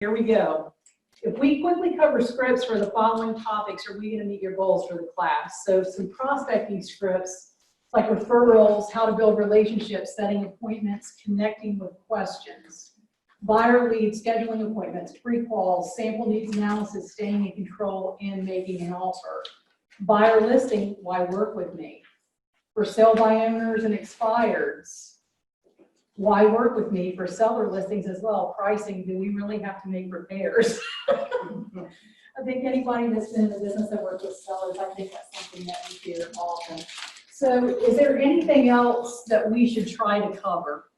Here we go. If we quickly cover scripts for the following topics, are we going to meet your goals for the class? So some prospecting scripts like referrals, how to build relationships, setting appointments, connecting with questions. Buyer lead, scheduling appointments, pre-quals, sample needs analysis, staying in control, and making an offer. Buyer listing, why work with me? For sale by owners and expireds, why work with me? For seller listings as well, pricing, do we really have to make repairs? I think anybody that's been in the business that works with sellers, I think that's something that we hear often. So is there anything else that we should try to cover?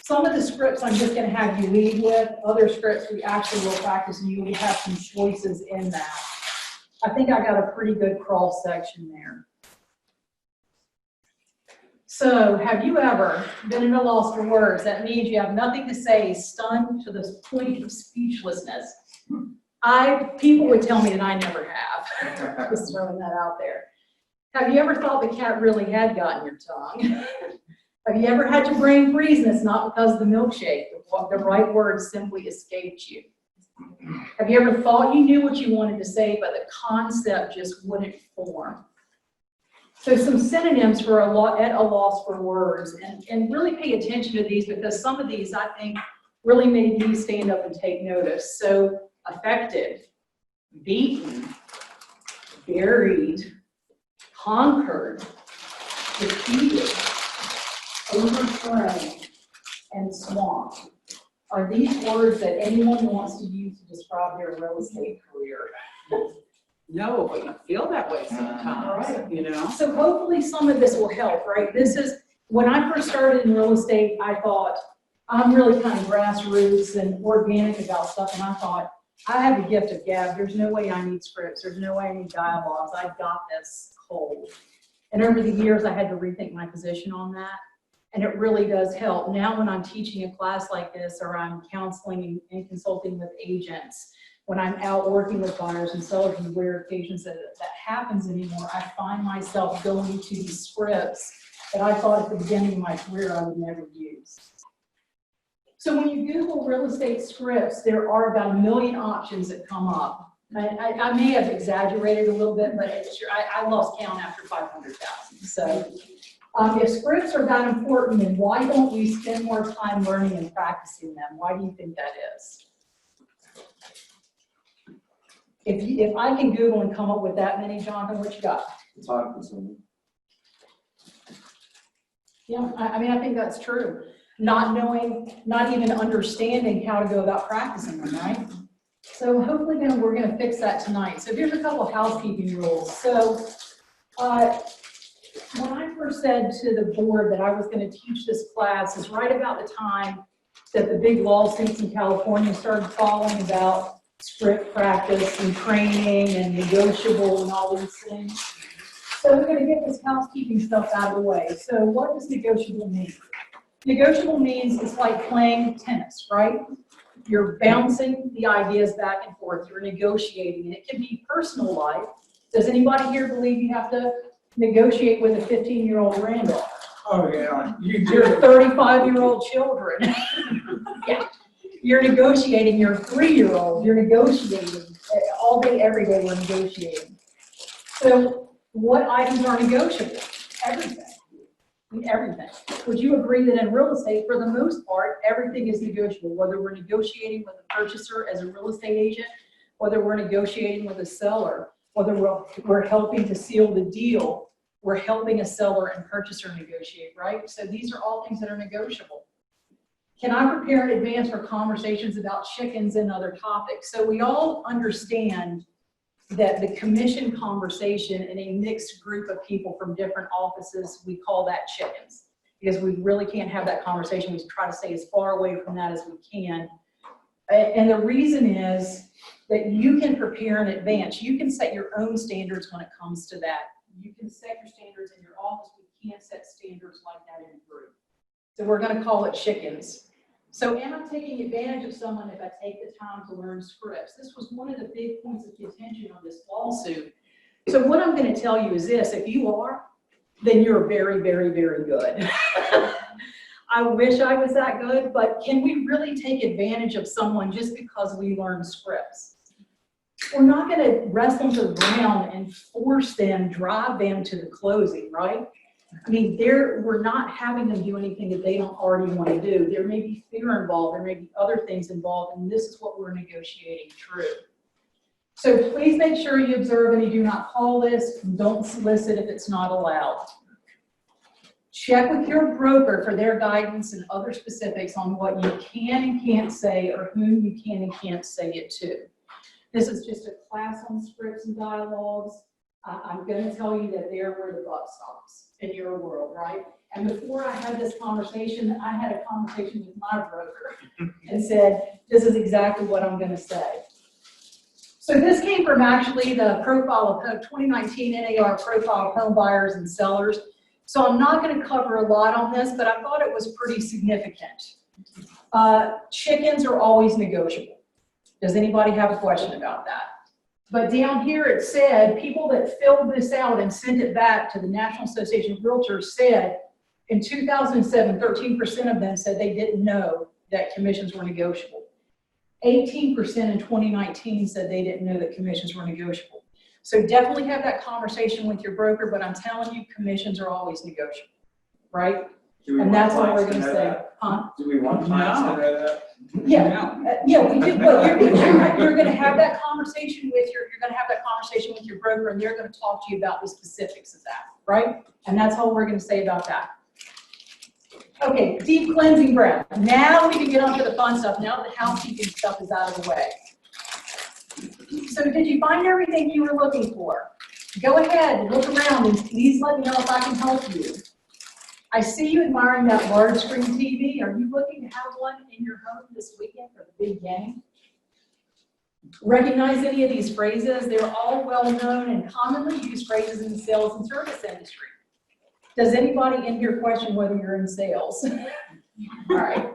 Some of the scripts I'm just going to have you lead with. Other scripts we actually will practice, and you will have some choices in that. I think I got a pretty good cross section there. So have you ever been at a loss for words? That means you have nothing to say, stunned to the point of speechlessness. People would tell me that I never have. Just throwing that out there. Have you ever thought the cat really had gotten your tongue? Have you ever had your brain freeze and it's not because of the milkshake, the right words simply escaped you? Have you ever thought you knew what you wanted to say, but the concept just wouldn't form? So some synonyms for at a loss for words, and really pay attention to these because some of these I think really made me stand up and take notice. So affected, beaten, buried, conquered, defeated, overthrown, and swamp. Are these words that anyone wants to use to describe their real estate career? No, but you feel that way sometimes, Right. you know? So hopefully some of this will help, right? This is, when I first started in real estate, I thought, I'm really kind of grassroots and organic about stuff, and I thought, I have a gift of gab. There's no way I need scripts. There's no way I need dialogues. I've got this cold. And over the years, I had to rethink my position on that. And it really does help. Now when I'm teaching a class like this, or I'm counseling and consulting with agents, when I'm out working with buyers and sellers on rare occasions that happens anymore, I find myself going to these scripts that I thought at the beginning of my career I would never use. So when you Google real estate scripts, there are about 1 million options that come up. I may have exaggerated a little bit, but I lost count after 500,000. So if scripts are that important, then why don't we spend more time learning and practicing them? Why do you think that is? If I can Google and come up with that many, Jonathan, what you got? It's hard for someone. Yeah, I mean, I think that's true. Not knowing, not even understanding how to go about practicing them, right? So hopefully we're going to fix that tonight. So here's a couple of housekeeping rules. So when I first said to the board that I was going to teach this class is right about the time that the big lawsuits in California started falling about script practice and training and negotiable and all these things. So we're going to get this housekeeping stuff out of the way. So what does negotiable mean? Negotiable means it's like playing tennis, right? You're bouncing the ideas back and forth. You're negotiating. And it can be personal life. Does anybody here believe you have to negotiate with a 15-year-old granddaughter? Oh, yeah. Your 35-year-old children. Yeah. You're negotiating your 3-year-old. You're negotiating all day, every day. We're negotiating. So what items are negotiable? Everything. Everything. Would you agree that in real estate, for the most part, everything is negotiable? Whether we're negotiating with a purchaser as a real estate agent, whether we're negotiating with a seller, whether we're helping to seal the deal, we're helping a seller and purchaser negotiate, right? So these are all things that are negotiable. Can I prepare in advance for conversations about chickens and other topics? So we all understand that the commission conversation in a mixed group of people from different offices, we call that chickens, because we really can't have that conversation. We try to stay as far away from that as we can. And the reason is that you can prepare in advance. You can set your own standards when it comes to that. You can set your standards in your office. We can't set standards like that in a group. So we're going to call it chickens. So am I taking advantage of someone if I take the time to learn scripts? This was one of the big points of contention on this lawsuit. So what I'm going to tell you is this: if you are, then you're very, very, very good. I wish I was that good, but can we really take advantage of someone just because we learn scripts? We're not going to wrestle them to the ground and force them, drive them to the closing, right? I mean, we're not having them do anything that they don't already want to do. There may be fear involved, there may be other things involved, and this is what we're negotiating through. So please make sure you observe any do not call list. Don't solicit if it's not allowed. Check with your broker for their guidance and other specifics on what you can and can't say or whom you can and can't say it to. This is just a class on scripts and dialogues. I'm going to tell you that they're where the buck stops in your world, right? And before I had this conversation, I had a conversation with my broker and said, this is exactly what I'm going to say. So this came from actually the profile of 2019 NAR profile of home buyers and sellers. So I'm not going to cover a lot on this, but I thought it was pretty significant. Chickens are always negotiable. Does anybody have a question about that? But down here it said, people that filled this out and sent it back to the National Association of Realtors said, in 2007, 13% of them said they didn't know that commissions were negotiable. 18% in 2019 said they didn't know that commissions were negotiable. So definitely have that conversation with your broker, but I'm telling you, commissions are always negotiable, right? And that's what we're going to say. Huh? Do we want clients to know that? Yeah, yeah, we do. But you're going to have that conversation with your broker, and they're going to talk to you about the specifics of that, right? And that's all we're going to say about that. Okay, deep cleansing breath. Now we can get on to the fun stuff. Now the housekeeping stuff is out of the way. So did you find everything you were looking for? Go ahead, look around, and please let me know if I can help you. I see you admiring that large screen TV. Are you looking to have one in your home this weekend for the big game? Recognize any of these phrases? They're all well known and commonly used phrases in the sales and service industry. Does anybody in here question whether you're in sales? All right.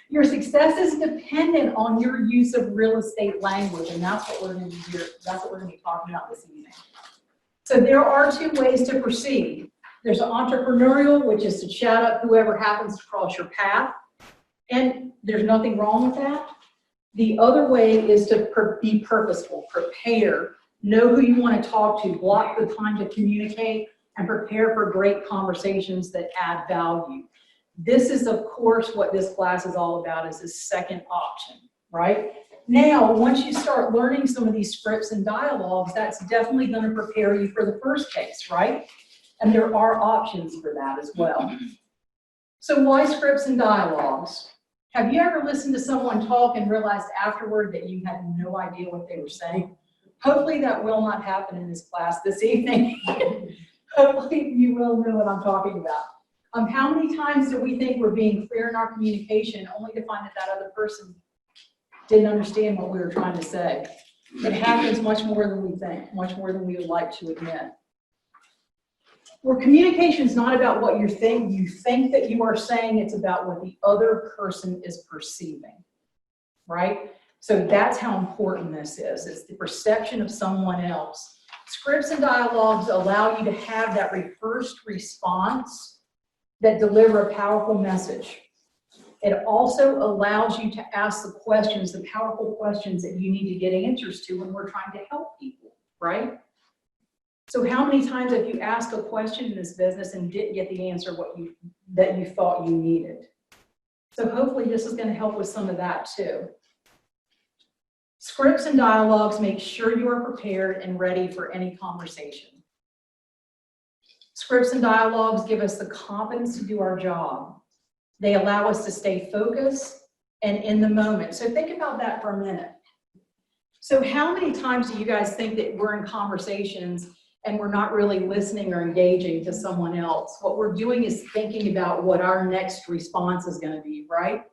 Your success is dependent on your use of real estate language, and that's what we're going to be here. That's what we're going to be talking about this evening. So there are two ways to proceed. There's an entrepreneurial, which is to chat up whoever happens to cross your path, and there's nothing wrong with that. The other way is to be purposeful, prepare, know who you want to talk to, block the time to communicate, and prepare for great conversations that add value. This is, of course, what this class is all about, is the second option, right? Now, once you start learning some of these scripts and dialogues, that's definitely going to prepare you for the first case, right? And there are options for that as well. So why scripts and dialogues? Have you ever listened to someone talk and realized afterward that you had no idea what they were saying? Hopefully that will not happen in this class this evening. Hopefully you will know what I'm talking about. How many times do we think we're being clear in our communication only to find that that other person didn't understand what we were trying to say? It happens much more than we think, much more than we would like to admit. Where communication is not about what you think that you are saying, it's about what the other person is perceiving, right? So that's how important this is. It's the perception of someone else. Scripts and dialogues allow you to have that first response that deliver a powerful message. It also allows you to ask the questions, the powerful questions that you need to get answers to when we're trying to help people, right? So how many times have you asked a question in this business and didn't get the answer that you thought you needed? So hopefully this is going to help with some of that too. Scripts and dialogues make sure you are prepared and ready for any conversation. Scripts and dialogues give us the confidence to do our job. They allow us to stay focused and in the moment. So think about that for a minute. So how many times do you guys think that we're in conversations and we're not really listening or engaging to someone else? What we're doing is thinking about what our next response is going to be, right?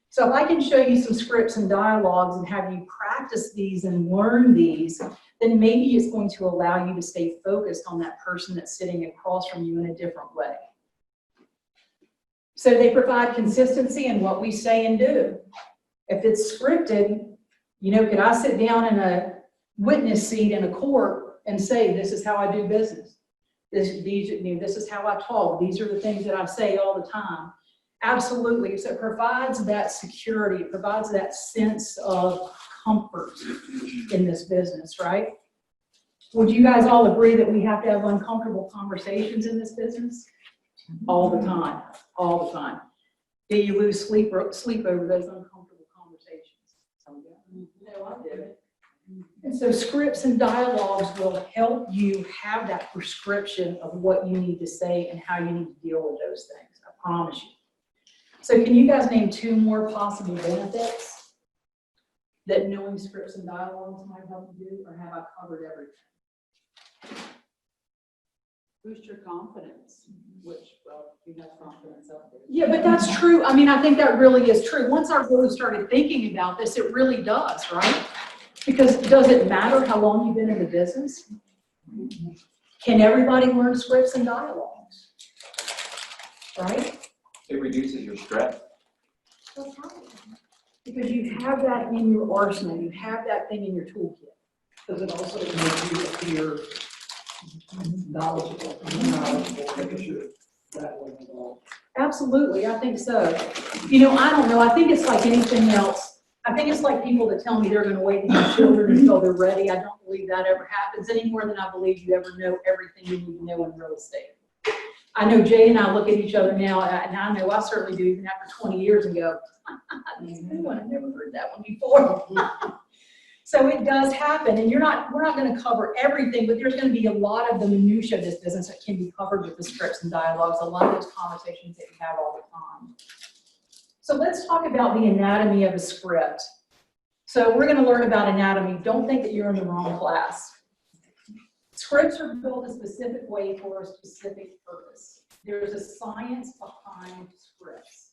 So if I can show you some scripts and dialogues and have you practice these and learn these, then maybe it's going to allow you to stay focused on that person that's sitting across from you in a different way. So they provide consistency in what we say and do. If it's scripted, you know, could I sit down in a witness seat in a court and say, this is how I do business. This is how I talk. These are the things that I say all the time. Absolutely. So it provides that security, it provides that sense of comfort in this business, right? Would you guys all agree that we have to have uncomfortable conversations in this business? All the time, all the time. Do you lose sleep over those uncomfortable conversations? No, I didn't. And so scripts and dialogues will help you have that prescription of what you need to say and how you need to deal with those things. I promise you. So can you guys name 2 more possible benefits that knowing scripts and dialogues might help you do, or have I covered everything? Boost your confidence, which, well, you have confidence up there. Yeah, but that's true. I mean, I think that really is true. Once I really started thinking about this, it really does, right? Because does it matter how long you've been in the business? Can everybody learn scripts and dialogues? Right? It reduces your stress. Because you have that in your arsenal, you have that thing in your toolkit. Does it also make you appear knowledgeable, making sure that way involved? Absolutely, I think so. You know, I don't know, I think it's like anything else. I think it's like people that tell me they're going to wait to have children until they're ready. I don't believe that ever happens any more than I believe you ever know everything you need to know in real estate. I know Jay and I look at each other now, and I know I certainly do, even after 20 years and go, that's a good one, I've never heard that one before. So it does happen, and we're not going to cover everything, but there's going to be a lot of the minutia of this business that can be covered with the scripts and dialogues, a lot of those conversations that you have all the time. So let's talk about the anatomy of a script. So we're going to learn about anatomy. Don't think that you're in the wrong class. Scripts are built a specific way for a specific purpose. There's a science behind scripts.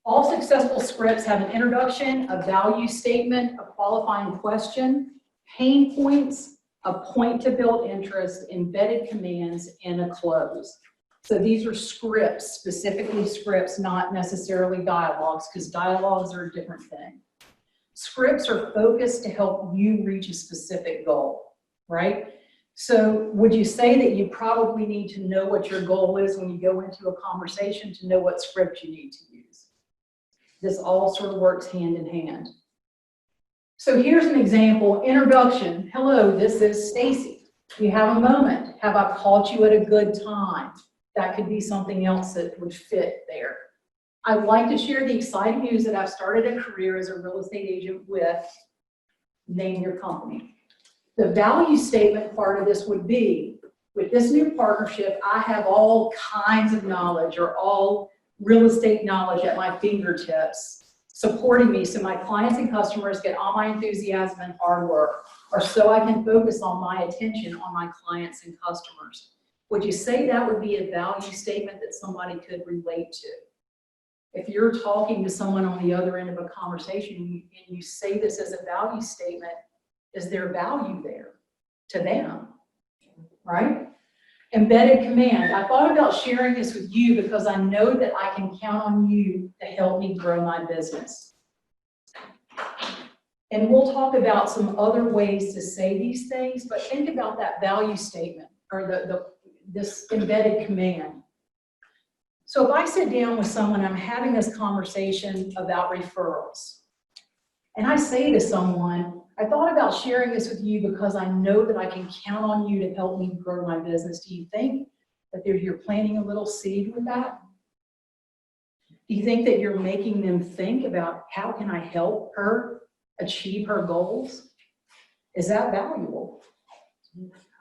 All successful scripts have an introduction, a value statement, a qualifying question, pain points, a point to build interest, embedded commands, and a close. So these are scripts, specifically scripts, not necessarily dialogues, because dialogues are a different thing. Scripts are focused to help you reach a specific goal, right? So would you say that you probably need to know what your goal is when you go into a conversation to know what script you need to use? This all sort of works hand in hand. So here's an example, introduction. Hello, this is Stacy. You have a moment. Have I caught you at a good time? That could be something else that would fit there. I'd like to share the exciting news that I've started a career as a real estate agent with, name your company. The value statement part of this would be, with this new partnership, I have all kinds of knowledge, or all real estate knowledge at my fingertips, supporting me so my clients and customers get all my enthusiasm and hard work, or so I can focus on my attention on my clients and customers. Would you say that would be a value statement that somebody could relate to? If you're talking to someone on the other end of a conversation and you say this as a value statement, is there value there to them, right? Embedded command. I thought about sharing this with you because I know that I can count on you to help me grow my business. And we'll talk about some other ways to say these things, but think about that value statement, or this embedded command. So if I sit down with someone, I'm having this conversation about referrals, and I say to someone, I thought about sharing this with you because I know that I can count on you to help me grow my business. Do you think that you're planting a little seed with that? Do you think that you're making them think about how can I help her achieve her goals? Is that valuable?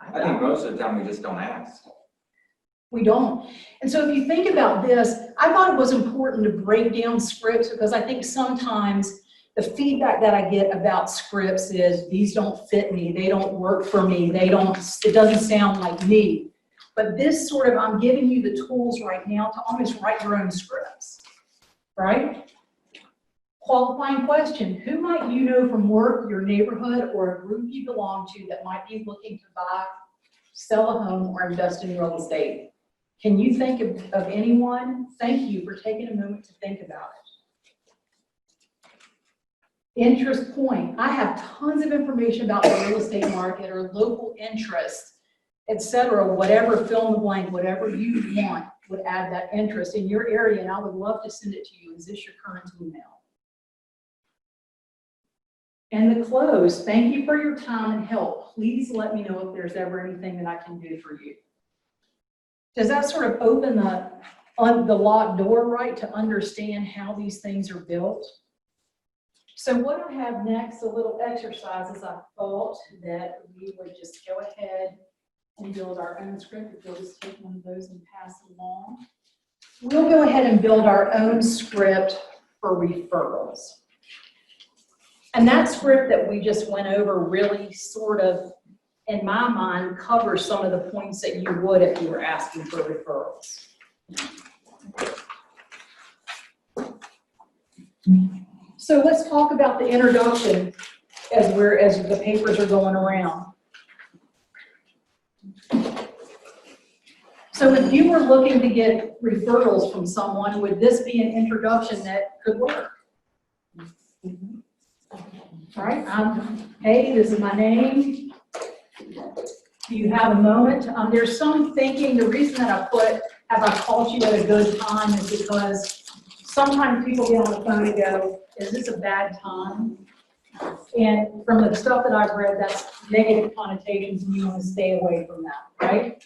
I think most of the time we just don't ask. We don't. And so if you think about this, I thought it was important to break down scripts because I think sometimes the feedback that I get about scripts is these don't fit me, they don't work for me, it doesn't sound like me. But this sort of, I'm giving you the tools right now to almost write your own scripts, right? Qualifying question, who might you know from work, your neighborhood, or a group you belong to that might be looking to buy, sell a home, or invest in real estate? Can you think of anyone? Thank you for taking a moment to think about it. Interest point. I have tons of information about the real estate market or local interest etc., whatever, fill in the blank, whatever you want would add that interest in your area, and I would love to send it to you. Is this your current email? And the close, thank you for your time and help. Please let me know if there's ever anything that I can do for you. Does that sort of open the locked door, right, to understand how these things are built? So what I have next, a little exercise, is I thought that we would just go ahead and build our own script. If you'll just take one of those and pass it along. We'll go ahead and build our own script for referrals. And that script that we just went over really sort of, in my mind, covers some of the points that you would if you were asking for referrals. So let's talk about the introduction as the papers are going around. So if you were looking to get referrals from someone, would this be an introduction that could work? All right, hey, this is my name. Do you have a moment? There's some thinking, the reason that I put, have I called you at a good time, is because sometimes people get on the phone and go, is this a bad time? And from the stuff that I've read, that's negative connotations, and you want to stay away from that, right?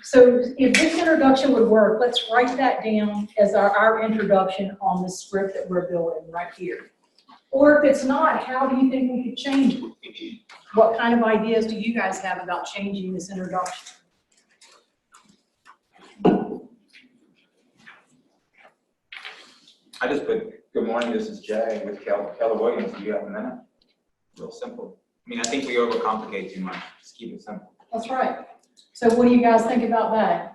So if this introduction would work, let's write that down as our introduction on the script that we're building right here. Or if it's not, how do you think we could change it? What kind of ideas do you guys have about changing this introduction? I just put, good morning, this is Jay with Keller Williams. Do you have a minute? Real simple. I mean, I think we overcomplicate too much. Just keep it simple. That's right. So what do you guys think about that?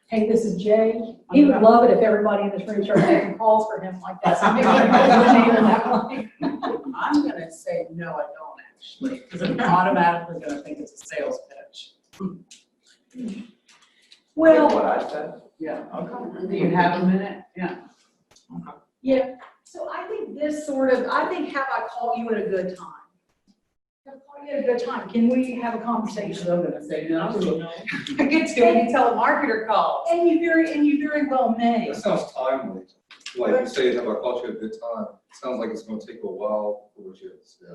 Hey, this is Jay. He would love it if everybody in this room started making calls for him like that. So maybe I can put your name in that line. I'm gonna say, no, I don't actually, because I'm automatically gonna think it's a sales pitch. Well, What I said? Yeah. Okay. Do you have a minute? Yeah. Okay. yeah. So I think this sort of, I think have I caught you at a good time? Have I caught you at a good time? Can we have a conversation? I'm gonna say no. No. I get to any telemarketer calls. And you very well may. That sounds timely. Like you say, have I caught you at a good time? Sounds like it's gonna take a while for what you have to say.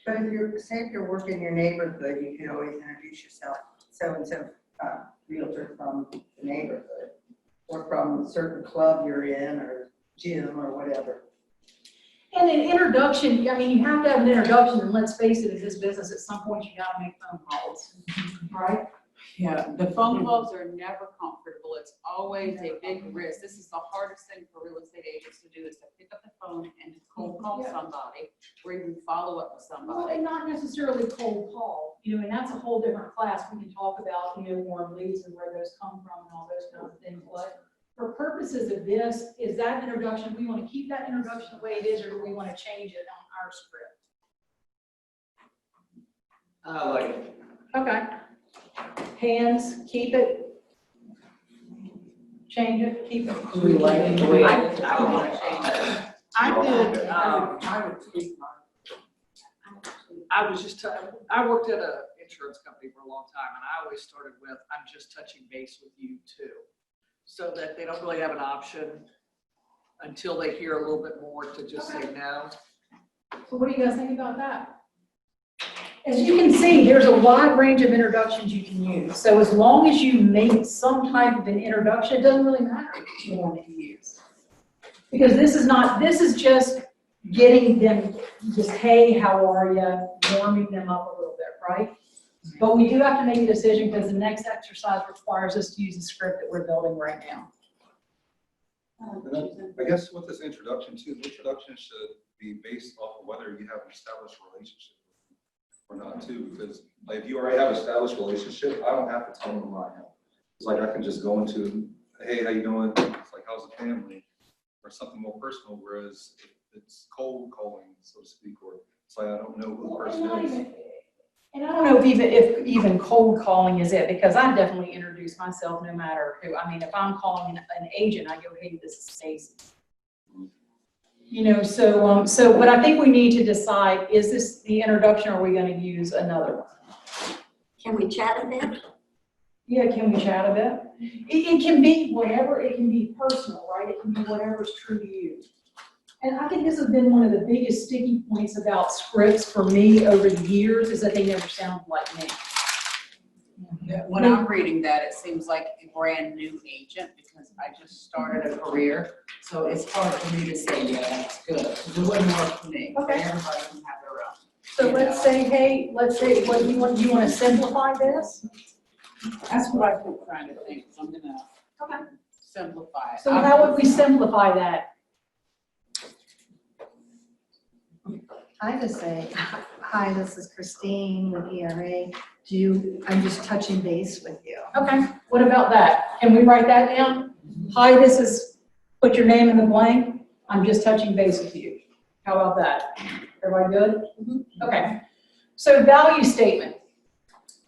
But if you're working in your neighborhood, you can always introduce yourself, so-and-so realtor from the neighborhood, or from a certain club you're in, or gym, or whatever. And an introduction, I mean, you have to have an introduction, and let's face it, in this business, at some point, you gotta make phone calls, right? Yeah, the phone calls are never comfortable. It's always a big risk. This is the hardest thing for real estate agents to do, is to pick up the phone and to cold call somebody, or even follow up with Well, somebody. and not necessarily cold call, you know, and that's a whole different class. We can talk about, you know, warm leads and where those come from and all those kinds of things. But for purposes of this, is that introduction, we want to keep that introduction the way it is, or do we want to change it on our script? I like it. Okay. Hands, keep it. Change it, keep it. Do we like it the way it is? I don't wanna know. change it. I would keep mine. I was just, I worked at an insurance company for a long time, and I always started with, I'm just touching base with you too. So that they don't really have an option until they hear a little bit more to just say no. So what do you guys think about that? As you can see, there's a wide range of introductions you can use. So as long as you make some type of an introduction, it doesn't really matter which one that you use. Because this is just getting them, just, hey, how are you? Warming them up a little bit, right? But we do have to make a decision, because the next exercise requires us to use the script that we're building right now. And then, I guess with this introduction too, the introduction should be based off of whether you have an established relationship or not too, because like if you already have an established relationship, I don't have to tell them who I am. It's like I can just go into, hey, how you doing? It's like, how's the family? Or something more personal, whereas if it's cold calling, so to speak, or it's like I don't know who the person is. And I don't know if even cold calling is it, because I definitely introduce myself no matter who. I mean, if I'm calling an agent, I go, hey, this is Stacy. You know, so but I think we need to decide, is this the introduction, or are we going to use another one? Can we chat a bit? Yeah, can we chat a bit? It can be whatever, it can be personal, right? It can be whatever's true to you. And I think this has been one of the biggest sticky points about scripts for me over the years is that they never sound like me. When I'm reading that, it seems like a brand new agent because I just started a career. So it's hard for me to say, yeah, that's good. Because it wouldn't work for me. Okay. Everybody can have their own. So let's say, hey, let's say, what do you want to simplify this? That's what I've been trying to think. So I'm gonna Okay. simplify it. So how would we simplify that? I just say, hi, this is Christine with ERA. I'm just touching base with you. Okay, what about that? Can we write that down? Hi, this is, put your name in the blank. I'm just touching base with you. How about that? Everybody good? Okay. So value statement.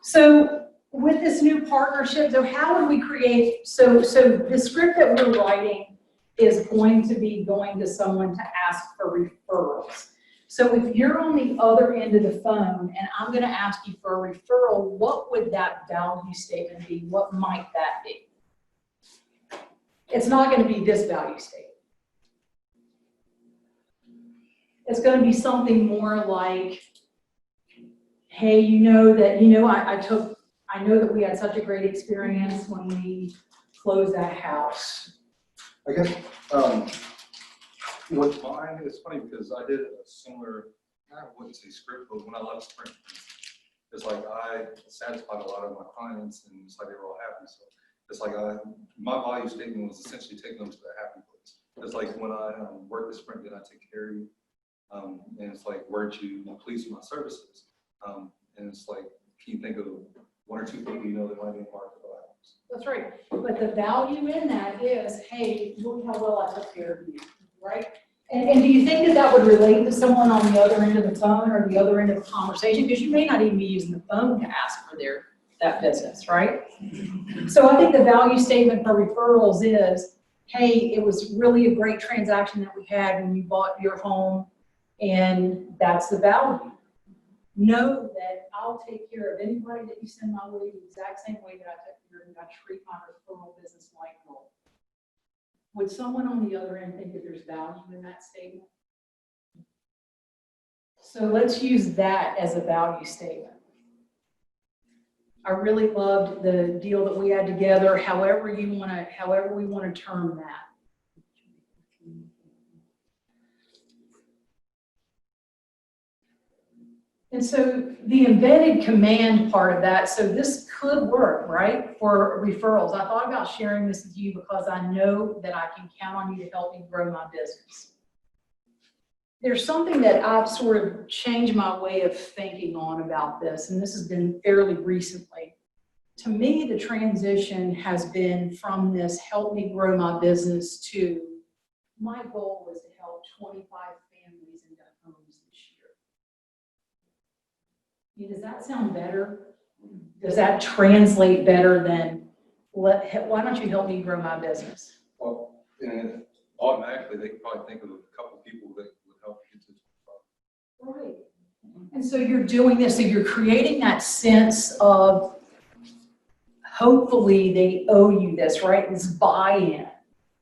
So with this new partnership, so how would we create, so the script that we're writing is going to be going to someone to ask for referrals. So if you're on the other end of the phone and I'm going to ask you for a referral, what would that value statement be? What might that be? It's not going to be this value statement. It's going to be something more like, hey, I know that we had such a great experience when we closed that house. I guess, with mine, it's funny because I did a similar, I wouldn't say script, but when I left Sprint, it's like I satisfied a lot of my clients and it's like they were all happy. So it's like my value statement was essentially taking them to the happy place. It's like when I worked at Sprint, did I take care of you? And it's like, weren't you pleased with my services? And it's like, can you think of one or two people you know that might be marked for items? That's right. But the value in that is, hey, look how well I took care of you, right? And do you think that would relate to someone on the other end of the phone or the other end of the conversation? Because you may not even be using the phone to ask for that business, right? So I think the value statement for referrals is, hey, it was really a great transaction that we had when you bought your home, and that's the value. Know that I'll take care of anybody that you send my way the exact same way that I took care of, and I treat my referral business like gold. Would someone on the other end think that there's value in that statement? So let's use that as a value statement. I really loved the deal that we had together, however we want to term that. And so the embedded command part of that, so this could work, right, for referrals. I thought about sharing this with you because I know that I can count on you to help me grow my business. There's something that I've sort of changed my way of thinking on about this, and this has been fairly recently. To me, the transition has been from this help me grow my business to my goal was to help 25 families into homes this year. Does that sound better? Does that translate better than, why don't you help me grow my business? Well, and automatically, they could probably think of a couple people that would help you to. Right. And so you're doing this, so you're creating that sense of, hopefully they owe you this, right? This buy-in.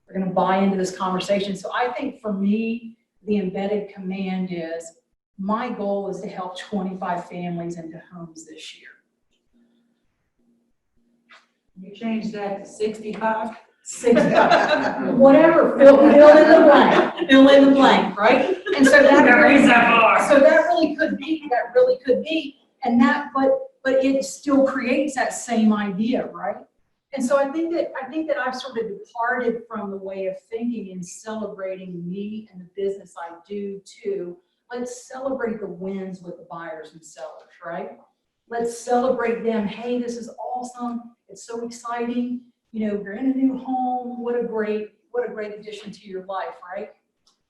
We're going to buy into this conversation. So I think for me, the embedded command is, my goal is to help 25 families into homes this year. You change that to 65? 65. Whatever, fill in the blank. Fill in the blank, right? And so that really could be, and that, but it still creates that same idea, right? And so I think that I've sort of departed from the way of thinking and celebrating me and the business I do too. Let's celebrate the wins with the buyers and sellers, right? Let's celebrate them. Hey, this is awesome. It's so exciting. You're in a new home. What a great addition to your life, right?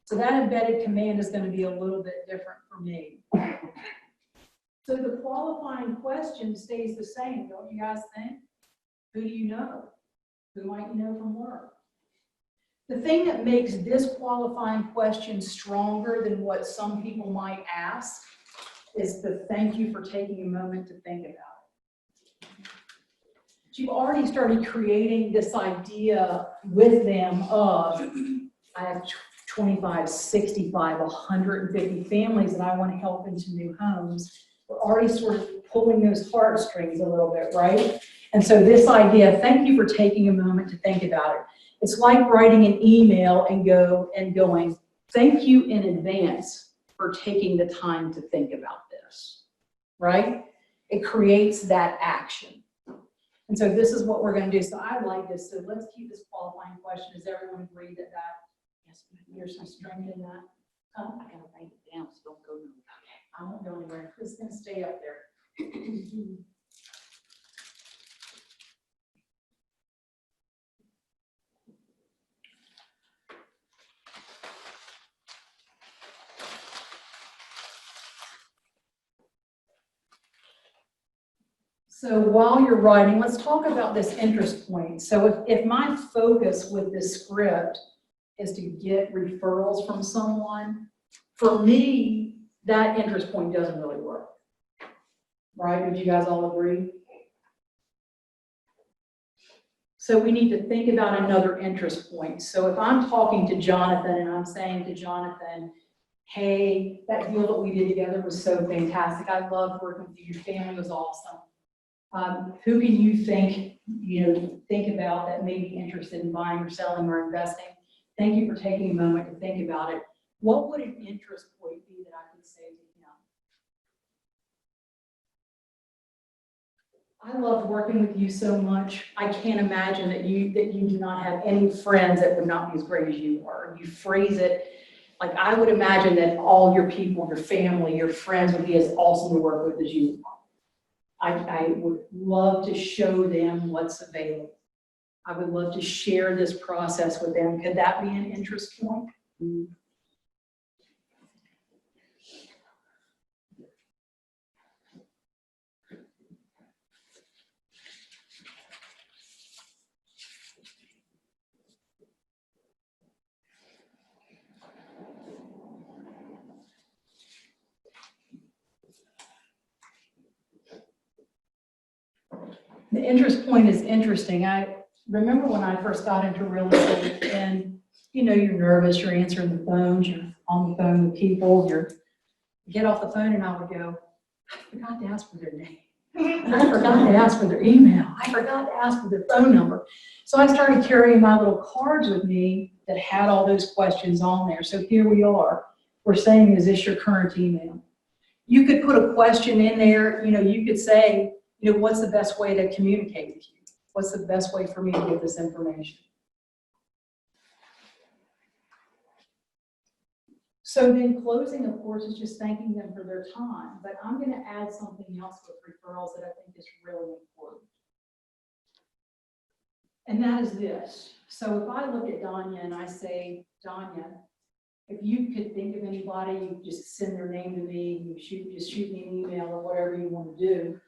So that embedded command is going to be a little bit different for me. So the qualifying question stays the same, don't you guys think? Who do you know? Who might you know from work? The thing that makes this qualifying question stronger than what some people might ask is the thank you for taking a moment to think about it. you've already started creating this idea with them of, I have 25, 65, 150 families that I want to help into new homes. We're already sort of pulling those heartstrings a little bit, right? And so this idea, thank you for taking a moment to think about it. It's like writing an email and going, thank you in advance for taking the time to think about this, right? It creates that action. And so this is what we're going to do. So I like this. So let's keep this qualifying question. Does everyone agree that yes, there's some strength in that? I gotta write it down, so don't go nowhere. I won't go anywhere. It's going to stay up there. So while you're writing, let's talk about this interest point. So if my focus with this script is to get referrals from someone, for me, that interest point doesn't really work. Right? Would you guys all agree? So we need to think about another interest point. So if I'm talking to Jonathan and I'm saying to Jonathan, hey, that deal that we did together was so fantastic. I loved working with you. Your family was awesome. Who can you think about that may be interested in buying or selling or investing? Thank you for taking a moment to think about it. What would an interest point be that I could say to him? I loved working with you so much. I can't imagine that you do not have any friends that would not be as great as you are. You phrase it like I would imagine that all your people, your family, your friends would be as awesome to work with as you are. I would love to show them what's available. I would love to share this process with them. Could that be an interest point? The interest point is interesting. I remember when I first got into real estate and, you're nervous, you're answering the phones, you're on the phone with people, you get off the phone and I would go, I forgot to ask for their name. I forgot to ask for their email. I forgot to ask for their phone number. So I started carrying my little cards with me that had all those questions on there. So here we are. We're saying, is this your current email? You could put a question in there. You could say, what's the best way to communicate with you? What's the best way for me to get this information? So then closing, of course, is just thanking them for their time. But I'm going to add something else with referrals that I think is really important. And that is this. So if I look at Danya and I say, Danya, if you could think of anybody, you just send their name to me, just shoot me an email or whatever you want to do.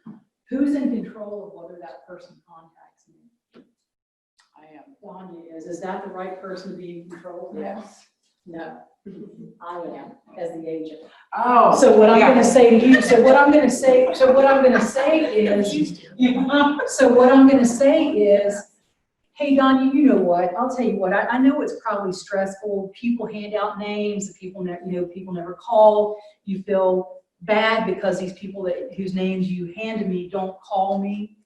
Who's in control of whether that person contacts me? I am. Danya is. Is that the right person to be in control of that? Yes. No. I am as the agent. Oh. So what I'm going to say to you, so what I'm going to say is, so what I'm going to say is, hey, Donnie, you know what? I'll tell you what. I know it's probably stressful. People hand out names. People never call. You feel bad because these people whose names you handed me don't call me.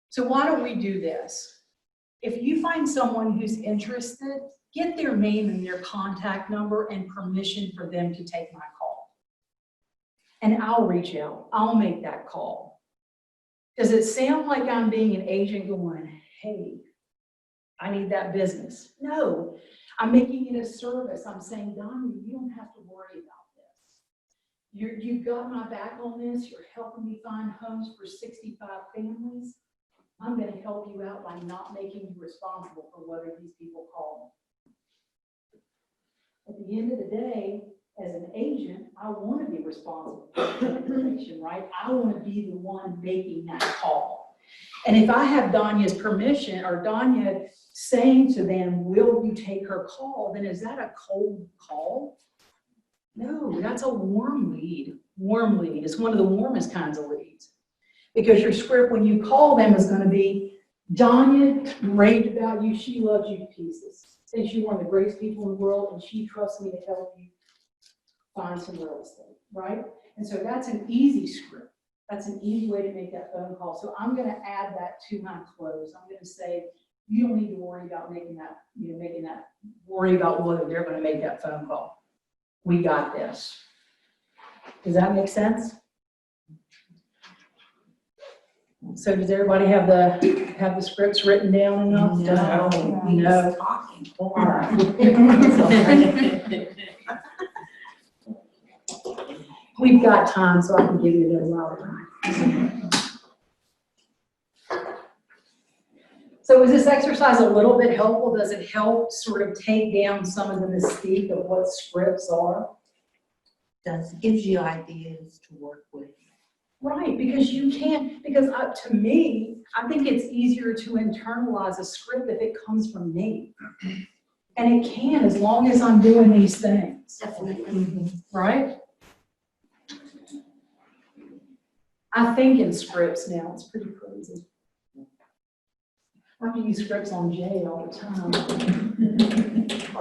So why don't we do this? If you find someone who's interested, get their name and their contact number and permission for them to take my call. And I'll reach out. I'll make that call. Does it sound like I'm being an agent going, hey, I need that business? No, I'm making it a service. I'm saying, Donnie, you don't have to worry about this. You've got my back on this. You're helping me find homes for 65 families. I'm going to help you out by not making you responsible for whether these people call me. At the end of the day, as an agent, I want to be responsible for that information, right? I want to be the one making that call. And if I have Danya's permission or Danya saying to them, will you take her call, then is that a cold call? No, that's a warm lead. Warm lead is one of the warmest kinds of leads. Because your script, when you call them, is going to be, Danya raved about you. She loves you to pieces. Thinks you're one of the greatest people in the world, and she trusts me to help you find some real estate, right? And so that's an easy script. That's an easy way to make that phone call. So I'm going to add that to my close. I'm going to say, you don't need to worry about worry about whether they're going to make that phone call. We got this. Does that make sense? So does everybody have the scripts written down enough? No. All right. We've got time, so I can give you a little while. So is this exercise a little bit helpful? Does it help sort of take down some of the mystique of what scripts are? Gives you ideas to work with. Right, because to me, I think it's easier to internalize a script if it comes from me. And it can, as long as I'm doing these things. Definitely. Right? I think in scripts now, it's pretty crazy. I have to use scripts on Jay all the time.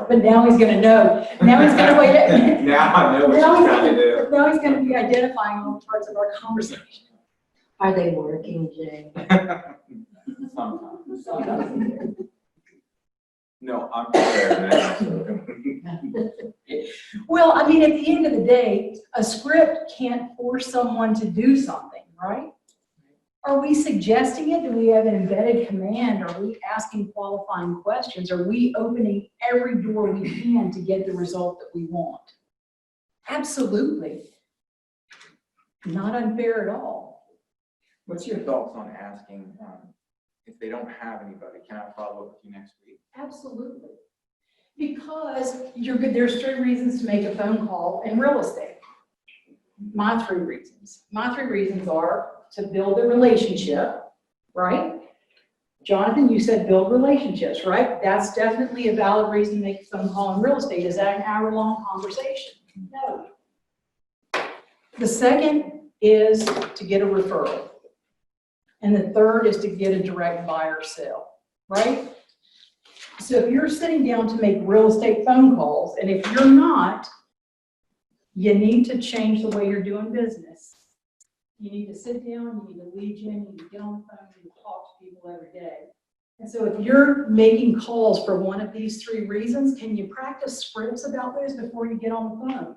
But now he's gonna know. Now he's gonna wait. Now I know what you're trying to do. Now he's gonna be identifying all parts of our conversation. Are they working, Jay? Sometimes. No, I'm prepared now. Well, I mean, at the end of the day, a script can't force someone to do something, right? Are we suggesting it? Do we have an embedded command? Are we asking qualifying questions? Are we opening every door we can to get the result that we want? Absolutely. Not unfair at all. What's your thoughts on asking, if they don't have anybody, can I follow up with you next week? Absolutely. Because there's 3 reasons to make a phone call in real estate. My 3 reasons. My 3 reasons are to build a relationship, right? Jonathan, you said build relationships, right? That's definitely a valid reason to make a phone call in real estate. Is that an hour-long conversation? No. The second is to get a referral. And the third is to get a direct buyer sale, right? So if you're sitting down to make real estate phone calls, and if you're not, you need to change the way you're doing business. You need to sit down, you need to lead gen, you need to get on the phone, you need to talk to people every day. And so if you're making calls for one of these 3 reasons, can you practice scripts about those before you get on the phone?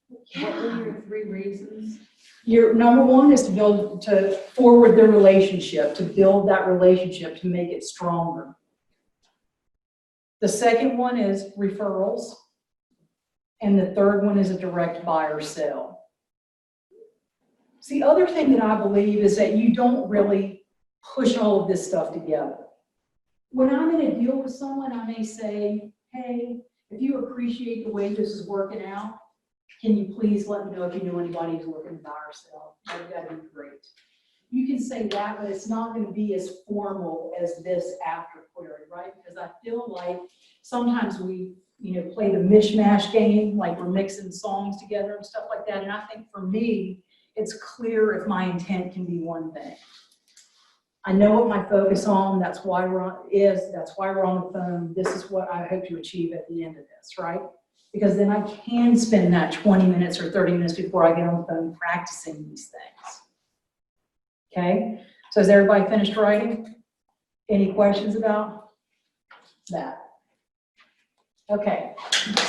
What were your 3 reasons? Your number 1 is to forward the relationship, to build that relationship, to make it stronger. The second one is referrals. And the third one is a direct buyer sale. The other thing that I believe is that you don't really push all of this stuff together. When I'm in a deal with someone, I may say, hey, if you appreciate the way this is working out, can you please let me know if you know anybody who's looking to buy or sell? That'd be great. You can say that, but it's not going to be as formal as this after query, right? Because I feel like sometimes we, play the mishmash game, like we're mixing songs together and stuff like that. And I think for me, it's clear if my intent can be one thing. I know what my focus on, that's why we're on the phone. This is what I hope to achieve at the end of this, right? Because then I can spend that 20 minutes or 30 minutes before I get on the phone practicing these things. Okay, so has everybody finished writing? Any questions about that? Okay,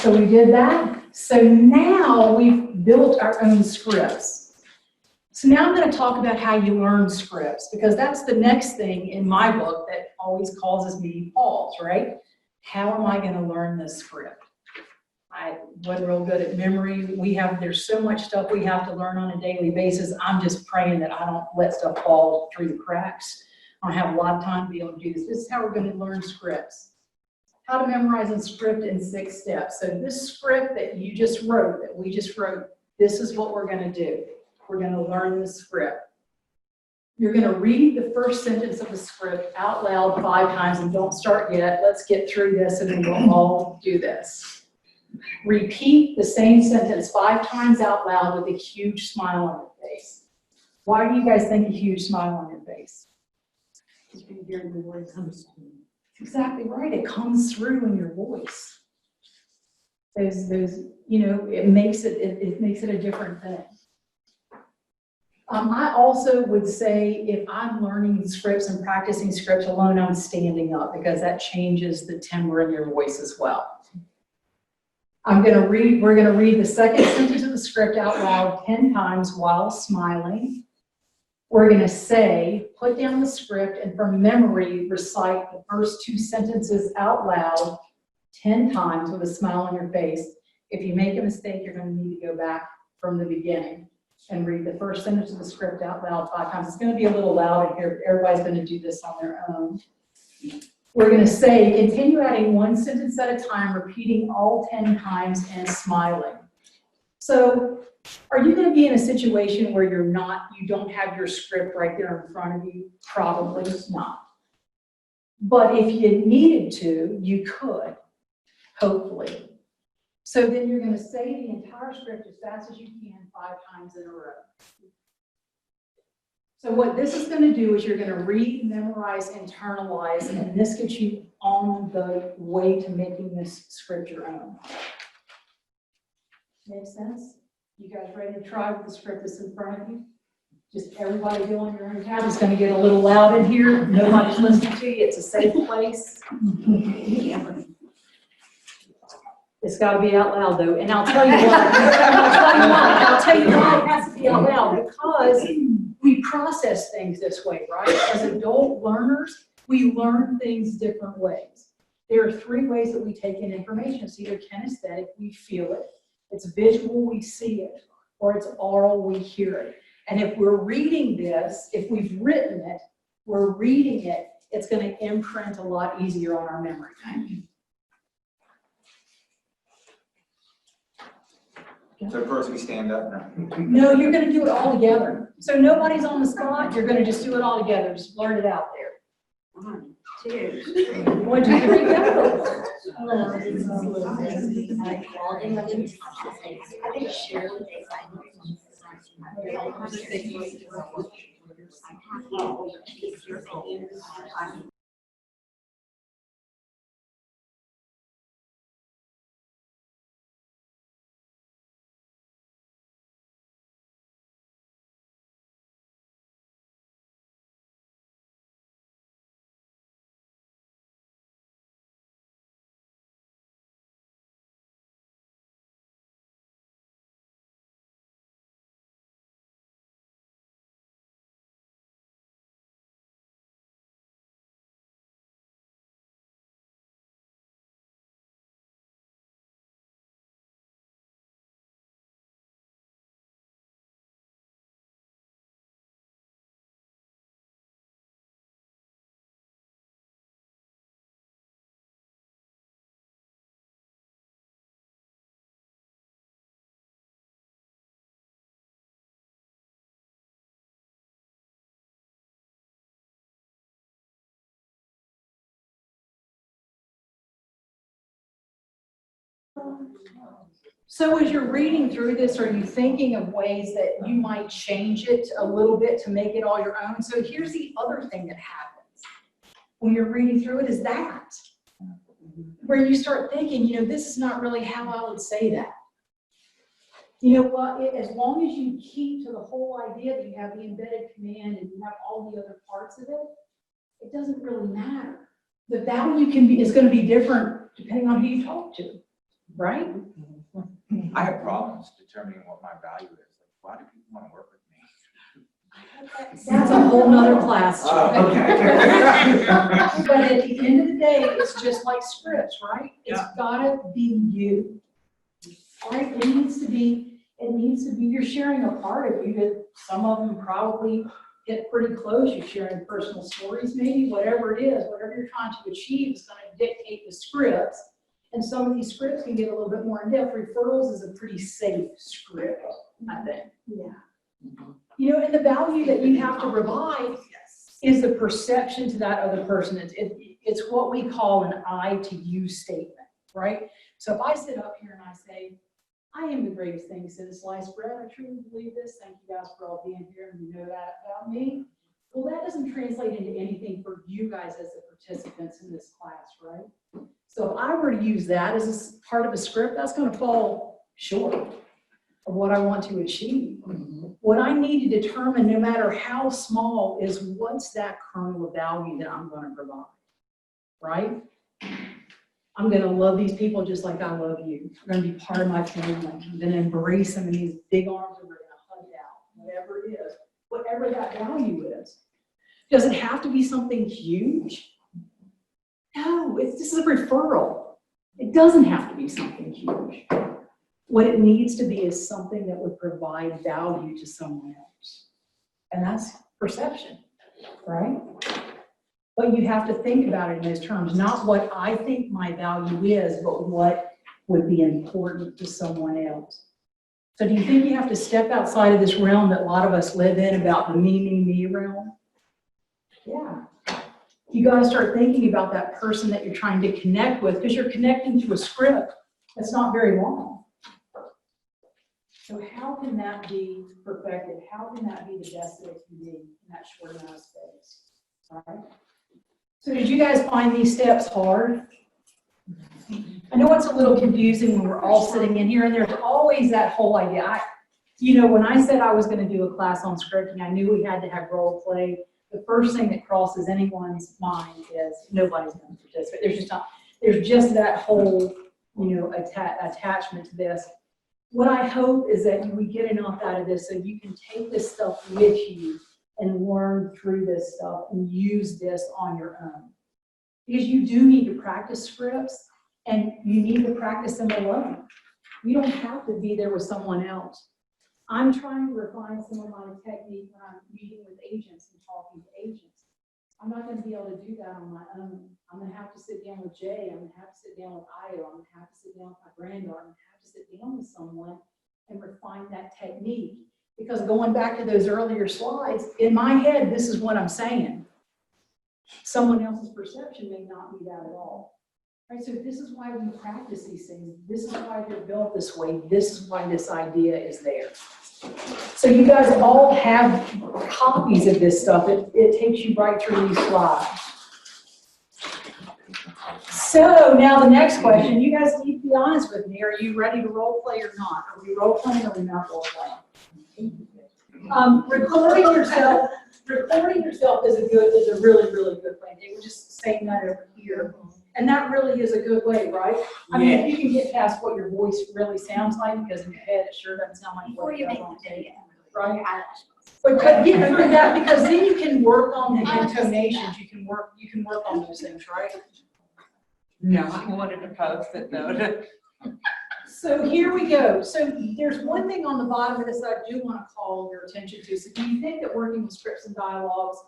so we did that. So now we've built our own scripts. So now I'm going to talk about how you learn scripts, because that's the next thing in my book that always causes me pause, right? How am I going to learn this script? I wasn't real good at memory. There's so much stuff we have to learn on a daily basis. I'm just praying that I don't let stuff fall through the cracks. I don't have a lot of time to be able to do this. This is how we're going to learn scripts. How to memorize a script in 6 steps. So this script that we just wrote, this is what we're going to do. We're going to learn the script. You're going to read the first sentence of the script out loud 5 times, and don't start yet. Let's get through this and then we'll all do this. Repeat the same sentence 5 times out loud with a huge smile on your face. Why do you guys think a huge smile on your face? Exactly right. It comes through in your voice. Those, you know, it makes it a different thing. I also would say if I'm learning scripts and practicing scripts alone, I'm standing up because that changes the timbre in your voice as well. We're gonna read the second sentence of the script out loud 10 times while smiling. We're gonna say, put down the script and from memory, recite the first 2 sentences out loud 10 times with a smile on your face. If you make a mistake, you're gonna need to go back from the beginning and read the first sentence of the script out loud 5 times. It's gonna be a little loud in here. Everybody's gonna do this on their own. We're gonna say, continue adding 1 sentence at a time, repeating all 10 times and smiling. So, are you gonna be in a situation where you don't have your script right there in front of you? Probably not. But if you needed to, you could, hopefully. So then you're gonna say the entire script as fast as you can 5 times in a row. So what this is gonna do is you're gonna read, memorize, internalize, and this gets you on the way to making this script your own. Make sense? You guys ready to try with the script that's in front of you? Just everybody do on your own time. It's gonna get a little loud in here. Nobody's listening to you. It's a safe place. It's gotta be out loud though, and I'll tell you why. I'll tell you why it has to be out loud, because we process things this way, right? As adult learners, we learn things different ways. There are 3 ways that we take in information. It's either kinesthetic, we feel it, it's visual, we see it, or it's oral, we hear it. And if we're reading this, if we've written it, we're reading it, it's gonna imprint a lot easier on our memory. So first we stand up now. No, you're gonna do it all together. So nobody's on the spot, you're gonna just do it all together, just blurt it out there. 1, 2, 1, 2, 3, go. So as you're reading through this, are you thinking of ways that you might change it a little bit to make it all your own? So here's the other thing that happens when you're reading through it is that, where you start thinking, you know, this is not really how I would say that. You know what, as long as you keep to the whole idea that you have the embedded command and you have all the other parts of it, it doesn't really matter. The value is going to be different depending on who you talk to, right? I have problems determining what my value is. Like, why do people want to work with me? That's a whole nother class. Okay. But at the end of the day, it's just like scripts, right? It's gotta be you. Right? It needs to be, you're sharing a part of you that some of them probably get pretty close. You're sharing personal stories, maybe, whatever it is, whatever you're trying to achieve is gonna dictate the scripts. And some of these scripts can get a little bit more in depth. Referrals is a pretty safe script, I think. Yeah. You know, and the value that you have to provide is the perception to that other person. It's what we call an I to you statement, right? So if I sit up here and I say, I am the greatest thing since sliced bread, I truly believe this. Thank you guys for all being here and you know that about me. Well, that doesn't translate into anything for you guys as the participants in this class, right? So if I were to use that as a part of a script, that's gonna fall short of what I want to achieve. What I need to determine, no matter how small, is what's that kernel of value that I'm gonna provide, right? I'm gonna love these people just like I love you. They're gonna be part of my family. I'm gonna embrace them in these big arms and we're gonna hug out, whatever it is, whatever that value is. Does it have to be something huge? No, this is a referral. It doesn't have to be something huge. What it needs to be is something that would provide value to someone else. And that's perception, right? But you have to think about it in those terms, not what I think my value is, but what would be important to someone else. So do you think you have to step outside of this realm that a lot of us live in about the me realm? Yeah. You got to start thinking about that person that you're trying to connect with, because you're connecting to a script that's not very long. So how can that be perfected? How can that be the best that it can be in that short amount of space? All right. So did you guys find these steps hard? I know it's a little confusing when we're all sitting in here, and there's always that whole idea. When I said I was going to do a class on scripting, I knew we had to have role play. The first thing that crosses anyone's mind is nobody's going to participate. There's just that whole, attachment to this. What I hope is that we get enough out of this so you can take this stuff with you and learn through this stuff and use this on your own. Because you do need to practice scripts and you need to practice them alone. You don't have to be there with someone else. I'm trying to refine some of my technique when I'm meeting with agents and talking to agents. I'm not going to be able to do that on my own. I'm going to have to sit down with Jay. I'm going to have to sit down with Io. I'm going to have to sit down with my granddaughter. I'm going to have to sit down with someone and refine that technique. Because going back to those earlier slides, in my head, this is what I'm saying. Someone else's perception may not be that at all. Right? So this is why we practice these things. This is why they're built this way. This is why this idea is there. So you guys all have copies of this stuff. It takes you right through these slides. So now the next question, you guys need to be honest with me. Are you ready to role play or not? Are we role playing or are we not role playing? Recording yourself is a really, really good plan. They were just saying that over here. And that really is a good way, right? I mean, if you can get past what your voice really sounds like, because in your head it sure doesn't sound like Before what you it make does on the tape, video. right? But because then you can work on the intonations, you can work on those things, right? No, I wanted to post it though. So here we go. So there's one thing on the bottom of this that I do want to call your attention to. So do you think that working with scripts and dialogues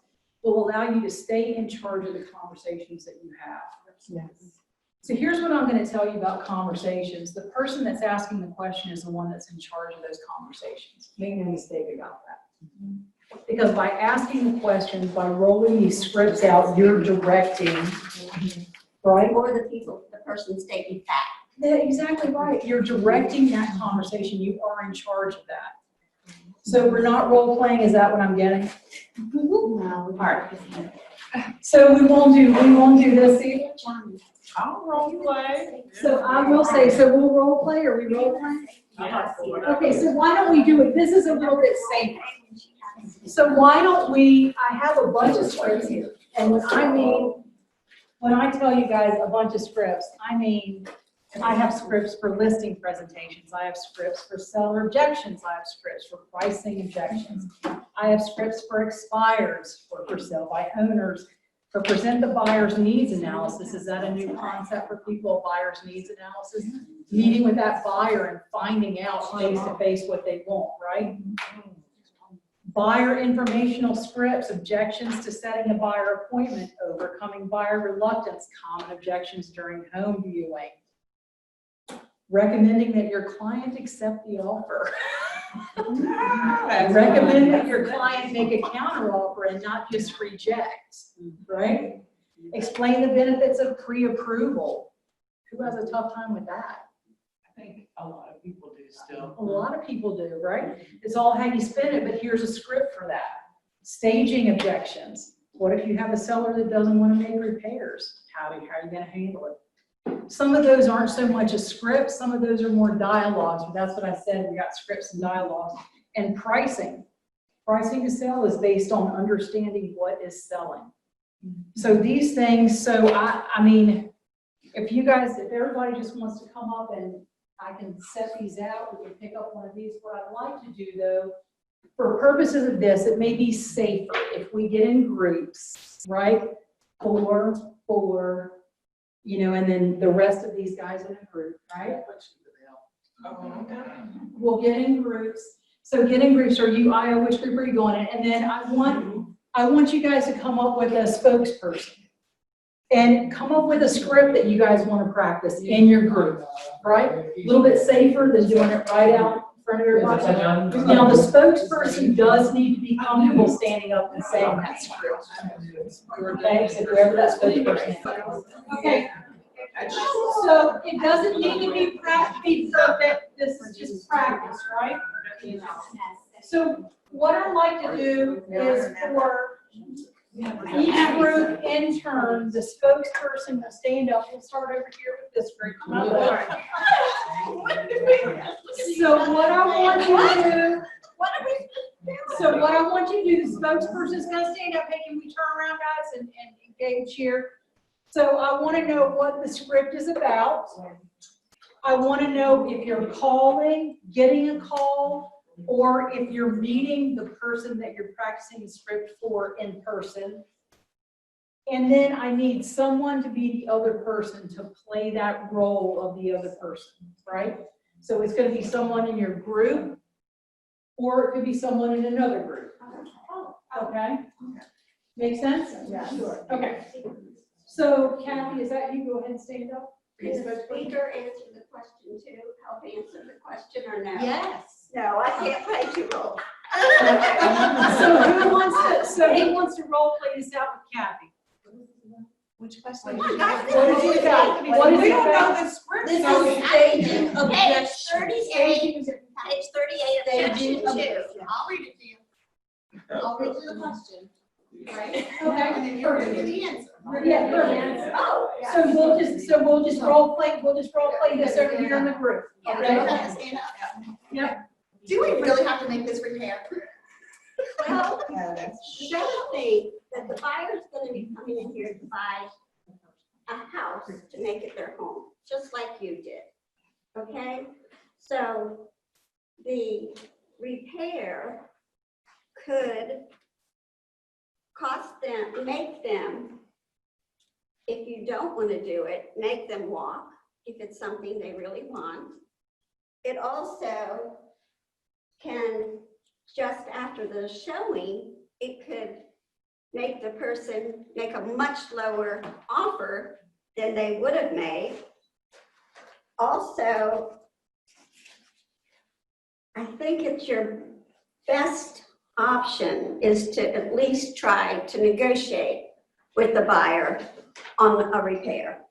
will allow you to stay in charge of the conversations that you have? Yes. So here's what I'm going to tell you about conversations. The person that's asking the question is the one that's in charge of those conversations. Make no mistake about that. Because by asking the questions, by rolling these scripts out, you're directing, right? Or the person stating fact. Yeah, exactly right. You're directing that conversation. You are in charge of that. So we're not role playing. Is that what I'm getting? No. All right. So we won't do this either. I'll role play. So I will say, so we'll role play. Are we role playing? Yes. Okay, so why don't we do it? This is a little bit safer. So why don't we, I have a bunch of scripts here. And when I tell you guys a bunch of scripts, I mean, I have scripts for listing presentations. I have scripts for seller objections. I have scripts for pricing objections. I have scripts for expires, for sale by owners, for present the buyer's needs analysis. Is that a new concept for people, buyer's needs analysis? Meeting with that buyer and finding out face to face what they want, right? Buyer informational scripts, objections to setting a buyer appointment, overcoming buyer reluctance, common objections during home viewing. Recommending that your client accept the offer. Recommend that your client make a counteroffer and not just reject, right? Explain the benefits of pre-approval. Who has a tough time with that? I think a lot of people do still. A lot of people do, right? It's all how you spin it, but here's a script for that. Staging objections. What if you have a seller that doesn't want to make repairs? How are you gonna handle it? Some of those aren't so much a script, some of those are more dialogues, but that's what I said, we got scripts and dialogues. And pricing. Pricing to sell is based on understanding what is selling. So these things, so I mean, if everybody just wants to come up and I can set these out, we can pick up one of these. What I'd like to do though, for purposes of this, it may be safer if we get in groups, right? 4, you know, and then the rest of these guys in a group, right? We'll get in groups. So get in groups, which group are you going in? And then I want you guys to come up with a spokesperson. And come up with a script that you guys want to practice in your group, right? A little bit safer than doing it right out in front of everybody. Now, the spokesperson does need to be comfortable standing up and saying that script. Okay, so whoever that spokesperson is. Okay. So it doesn't need to be perfect. This is just practice, right? So what I'd like to do is for each group in turn, the spokesperson will stand up. We'll start over here with this group. So what I want you to do, the spokesperson's gonna stand up. Hey, can we turn around, guys, and engage here? So I want to know what the script is about. I want to know if you're calling, getting a call, or if you're meeting the person that you're practicing the script for in person. And then I need someone to be the other person to play that role of the other person, right? So it's going to be someone in your group, or it could be someone in another group. Okay? Make sense? Yeah, sure. Okay. So Kathy, is that you? Go ahead and stand up. Does the speaker answer the question too? Help answer the question or no? Yes. No, I can't play two roles. Who wants to role play this out with Kathy? Which question? Oh my God, What is it about? What is it about? This is staging Page objections. 38, page 38, objection 2. I'll read it to you. I'll read you the question. Right? Okay. And then you're gonna give the answer. Yeah, perfect. Oh, yeah. So we'll just role play this over here in the group. Okay? Yeah, stand up. Yep. Do we really have to make this repair? Well, don't think that the buyer's gonna be coming in here to buy a house to make it their home, just like you did, okay? So the repair could cost them, make them, if you don't want to do it, make them walk, if it's something they really want. It also can, just after the showing, it could make the person make a much lower offer than they would have made. Also, I think it's your best option is to at least try to negotiate with the buyer on a repair.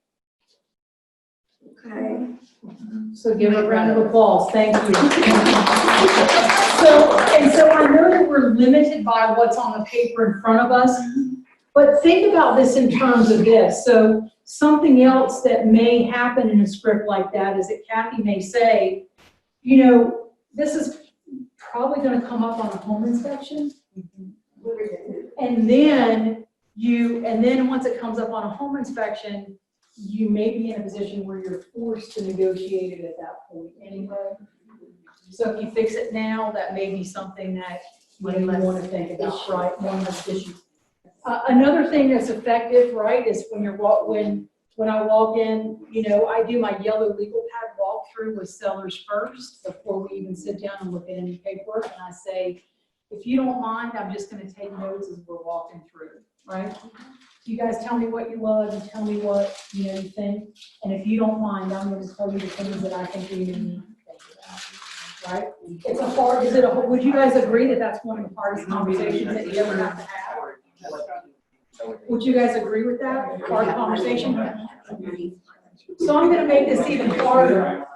Okay. So give a round of applause. Thank you. So I know that we're limited by what's on the paper in front of us, but think about this in terms of this. So something else that may happen in a script like that is that Kathy may say, you know, this is probably going to come up on a home inspection. And then once it comes up on a home inspection, you may be in a position where you're forced to negotiate it at that point anyway. So if you fix it now, that may be something that you want to think about, right? One less issue. Another thing that's effective, right, is when I walk in, you know, I do my yellow legal pad walkthrough with sellers first before we even sit down and look at any paperwork. And I say, if you don't mind, I'm just going to take notes as we're walking through, right? You guys tell me what you love, you tell me what you think, and if you don't mind, I'm going to tell you the things that I think we need to think about, right? It's a hard. Would you guys agree that that's one of the hardest conversations that you ever have to have? Would you guys agree with that? Hard conversation? So I'm going to make this even harder.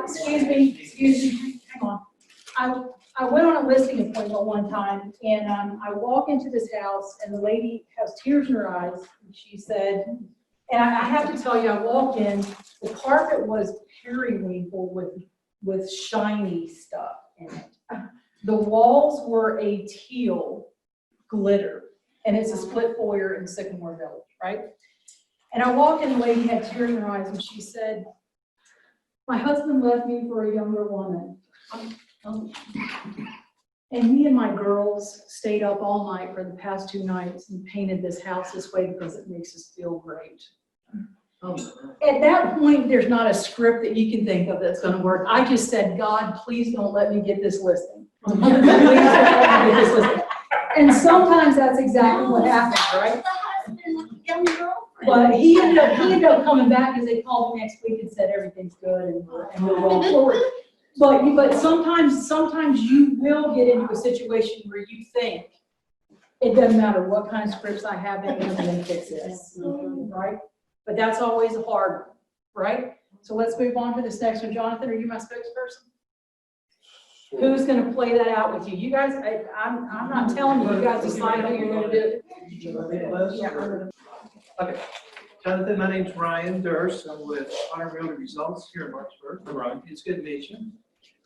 Excuse me, hang on. I went on a listing appointment one time, and I walk into this house, and the lady has tears in her eyes, and she said, and I have to tell you, I walked in, the carpet was periwinkle with shiny stuff in it. The walls were a teal glitter, and it's a split foyer in Sycamore Village, right? And I walked in, the lady had tears in her eyes, and she said, my husband left me for a younger woman. And me and my girls stayed up all night for the past 2 nights and painted this house this way because it makes us feel great. At that point, there's not a script that you can think of that's gonna work. I just said, God, please don't let me get this listing. Please don't let me get this listing. And sometimes that's exactly what happens, right? The husband with the young girlfriend. But he ended up coming back because they called me next week and said everything's good and we're going forward. But sometimes you will get into a situation where you think it doesn't matter what kind of scripts I have, it doesn't fix this, right? But that's always a hard one, right? So let's move on to this next one. Jonathan, are you my spokesperson? Who's going to play that out with you? You guys, I'm not telling you. You guys decide how you're going to do it. Yeah. Okay. Jonathan, my name's Ryan Durst. I'm with Honor Realty Results here in Martinsburg. Right. It's good to meet you.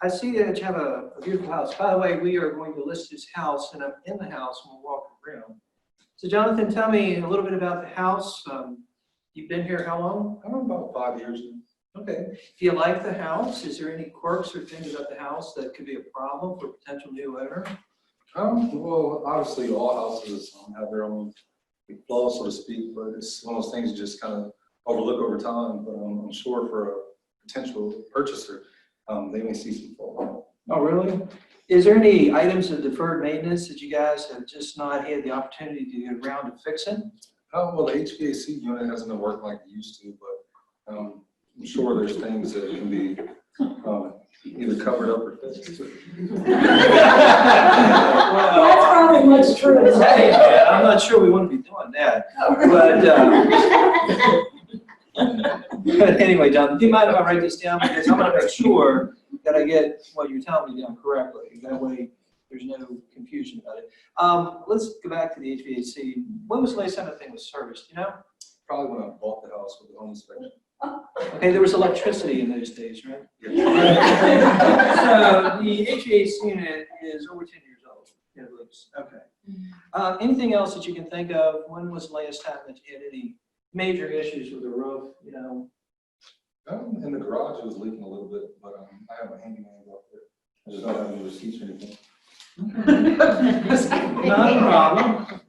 I see that you have a beautiful house. By the way, we are going to list this house, and I'm in the house and we'll walk around. So Jonathan, tell me a little bit about the house. You've been here how long? I'm about 5 years now. Okay. Do you like the house? Is there any quirks or things about the house that could be a problem for a potential new owner? Well, obviously all houses have their own flaws, so to speak, but it's one of those things you just kind of overlook over time. But I'm sure for a potential purchaser, they may see some flaws. Oh, really? Is there any items of deferred maintenance that you guys have just not had the opportunity to get around to fixing? Well, the HVAC unit hasn't been working like it used to, but I'm sure there's things that can be either covered up or fixed. That's probably much true. Hey, I'm not sure we want to be doing that, but anyway, John, do you mind if I write this down? Because I'm going to make sure that I get what you're telling me down correctly. That way there's no confusion about it. Let's go back to the HVAC. When was the last time that thing was serviced, you know? Probably when I bought the house with the home inspection. Okay, there was electricity in those days, right? Yeah. So the HVAC unit is over 10 years old, it looks. Okay. Anything else that you can think of? When was the last time that you had any major issues with the roof, you know? In the garage, it was leaking a little bit, but I have a handyman up there. I just don't have any receipts or anything. Not a problem.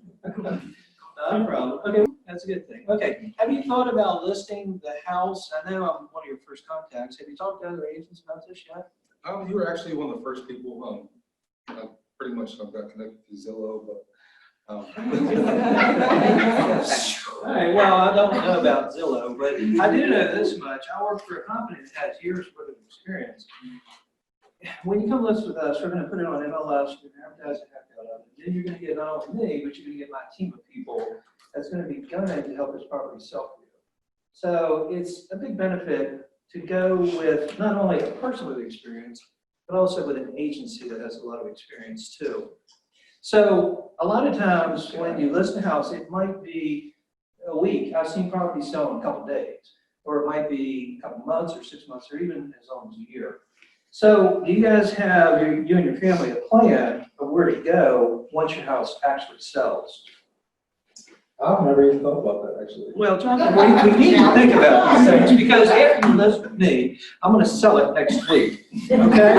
Not a problem. Okay, that's a good thing. Okay, have you thought about listing the house? I know I'm one of your first contacts. Have you talked to other agents about this yet? You were actually one of the first people. I pretty much got connected to Zillow, but. All right, well, I don't know about Zillow, but I do know this much. I work for a company that has years worth of experience. When you come list with us, we're going to put it on MLS, we're going to advertise the heck out of it. Then you're going to get not only me, but you're going to get my team of people that's going to be gunning to help this property sell for you. So it's a big benefit to go with not only a person with experience, but also with an agency that has a lot of experience too. So a lot of times when you list a house, it might be a week. I've seen properties sell in a couple of days, or it might be a couple months or 6 months, or even as long as a year. So do you guys have, you and your family, a plan of where to go once your house actually sells? I've never even thought about that, actually. Well, Jonathan, we need to think about these things, because after you list with me, I'm going to sell it next week, okay?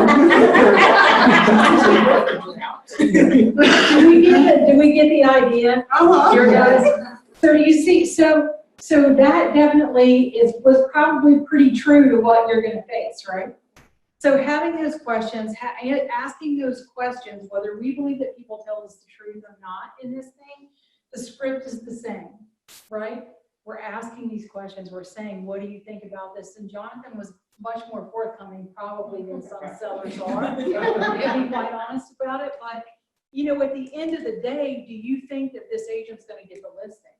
Do we get the idea? Here guys. So you see, so that definitely was probably pretty true to what you're going to face, right? So having those questions, asking those questions, whether we believe that people tell us the truth or not in this thing, the script is the same, right? We're asking these questions. We're saying, what do you think about this? And Jonathan was much more forthcoming probably than some sellers are, to be quite honest about it. But, you know, at the end of the day, do you think that this agent's going to get the listing?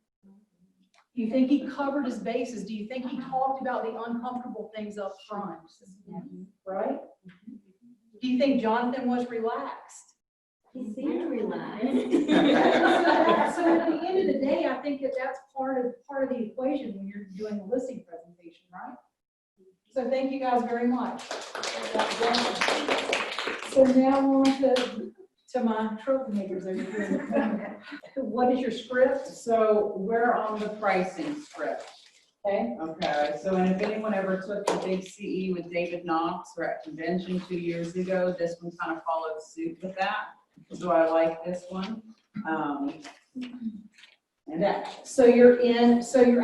Do you think he covered his bases? Do you think he talked about the uncomfortable things up front? Right? Do you think Jonathan was relaxed? He seemed relaxed. So at the end of the day, I think that that's part of the equation when you're doing a listing presentation, right? So thank you guys very much. So now on to my troublemakers over here in the corner. What is your script? So we're on the pricing script. Okay. Okay, so and if anyone ever took the big CE with David Knox or at convention 2 years ago, this one kind of followed suit with that. So I like this one. And that, So you're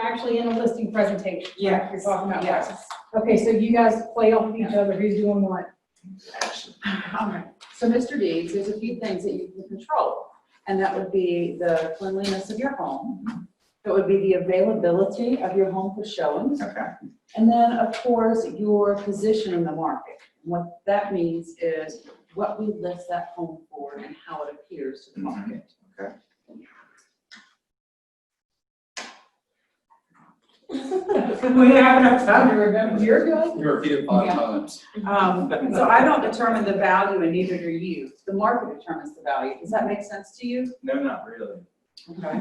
actually in a listing presentation. yeah, You're talking about. yes. Okay, so you guys play off of each other. Who's doing what? Okay, so Mr. Deeds, there's a few things that you can control, and that would be the cleanliness of your home. That would be the availability of your home for showings. Okay. And then, of course, your position in the market. What that means is what we list that home for and how it appears to the market. Okay. We have enough time to remember. You're good. You repeat it 5 Yeah. times. So I don't determine the value and neither do you. The market determines the value. Does that make sense to you? No, not really. Okay.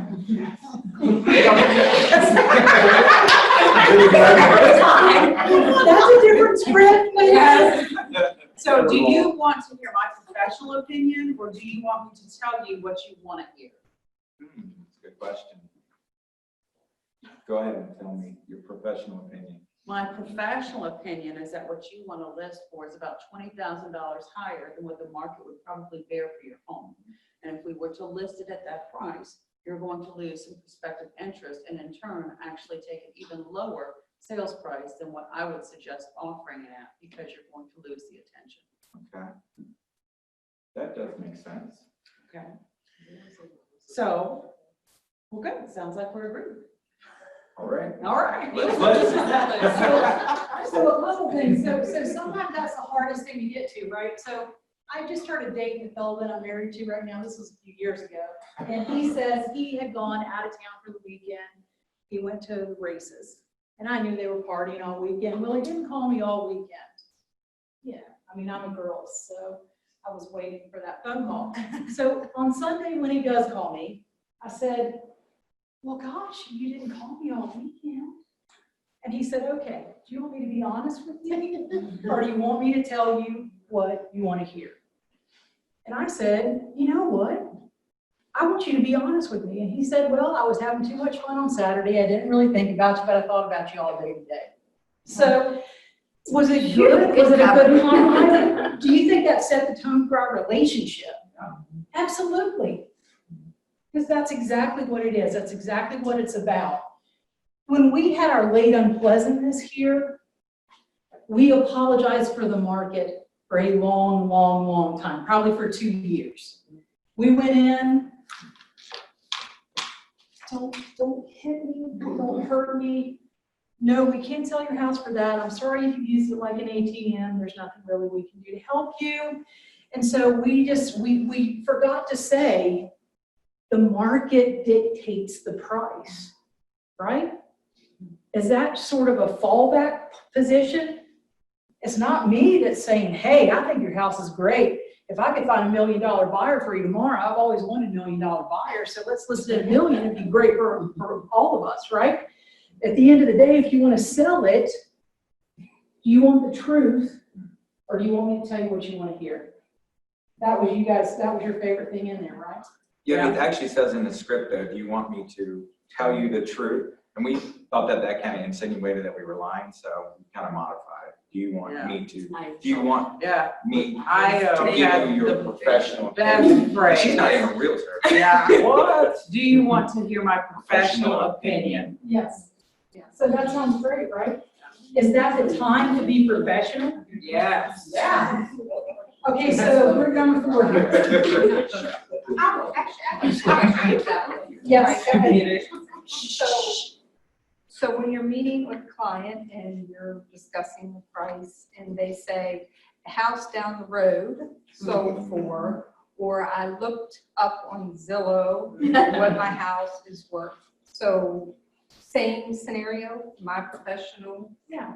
That's a different script. Yes. So do you want to hear my professional opinion or do you want me to tell you what you want to hear? That's a good question. Go ahead and tell me your professional opinion. My professional opinion is that what you want to list for is about $20,000 higher than what the market would probably bear for your home. And if we were to list it at that price, you're going to lose some prospective interest and in turn actually take an even lower sales price than what I would suggest offering it at because you're going to lose the attention. Okay. That does make sense. Okay. So, well, good. Sounds like we're agreed. All right. All right. So a couple things. So sometimes that's the hardest thing to get to, right? So I just started dating a fellow that I'm married to right now. This was a few years ago. And he says he had gone out of town for the weekend. He went to the races. And I knew they were partying all weekend. Well, he didn't call me all weekend. Yeah, I mean, I'm a girl, so I was waiting for that phone call. So on Sunday when he does call me, I said, well, gosh, you didn't call me all weekend. And he said, okay, do you want me to be honest with you? Or do you want me to tell you what you want to hear? And I said, you know what? I want you to be honest with me. And he said, well, I was having too much fun on Saturday. I didn't really think about you, but I thought about you all day today. So was it good? Was it a good compromise? Do you think that set the tone for our relationship? Absolutely. Because that's exactly what it is. That's exactly what it's about. When we had our late unpleasantness here, we apologized for the market for a long, long, long time, probably for 2 years. We went in, don't hit me, don't hurt me. No, we can't sell your house for that. I'm sorry if you use it like an ATM. There's nothing really we can do to help you. And so we forgot to say the market dictates the price, right? Is that sort of a fallback position? It's not me that's saying, hey, I think your house is great. If I could find $1 million buyer for you tomorrow, I've always wanted $1 million buyer, so let's list it at $1 million. It'd be great for all of us, right? At the end of the day, if you want to sell it, do you want the truth, or do you want me to tell you what you want to hear? That was you guys, that was your favorite thing in there, right? Yeah, it actually says in the script though, do you want me to tell you the truth? And we thought that kind of insinuated that we were lying, so we kind of modified. Do you want me to, do you want Yeah. me I to give you your professional best opinion? phrase. She's not even a realtor. Yeah, what? Do you want to hear my professional opinion? Yes. So that sounds great, right? Is that the time to be professional? Yes. Yeah. Okay, so we're number 4 here. Yes, go ahead. So when you're meeting with a client and you're discussing the price and they say, a house down the road sold for, or I looked up on Zillow what my house is worth. So same scenario, my professional. Yeah.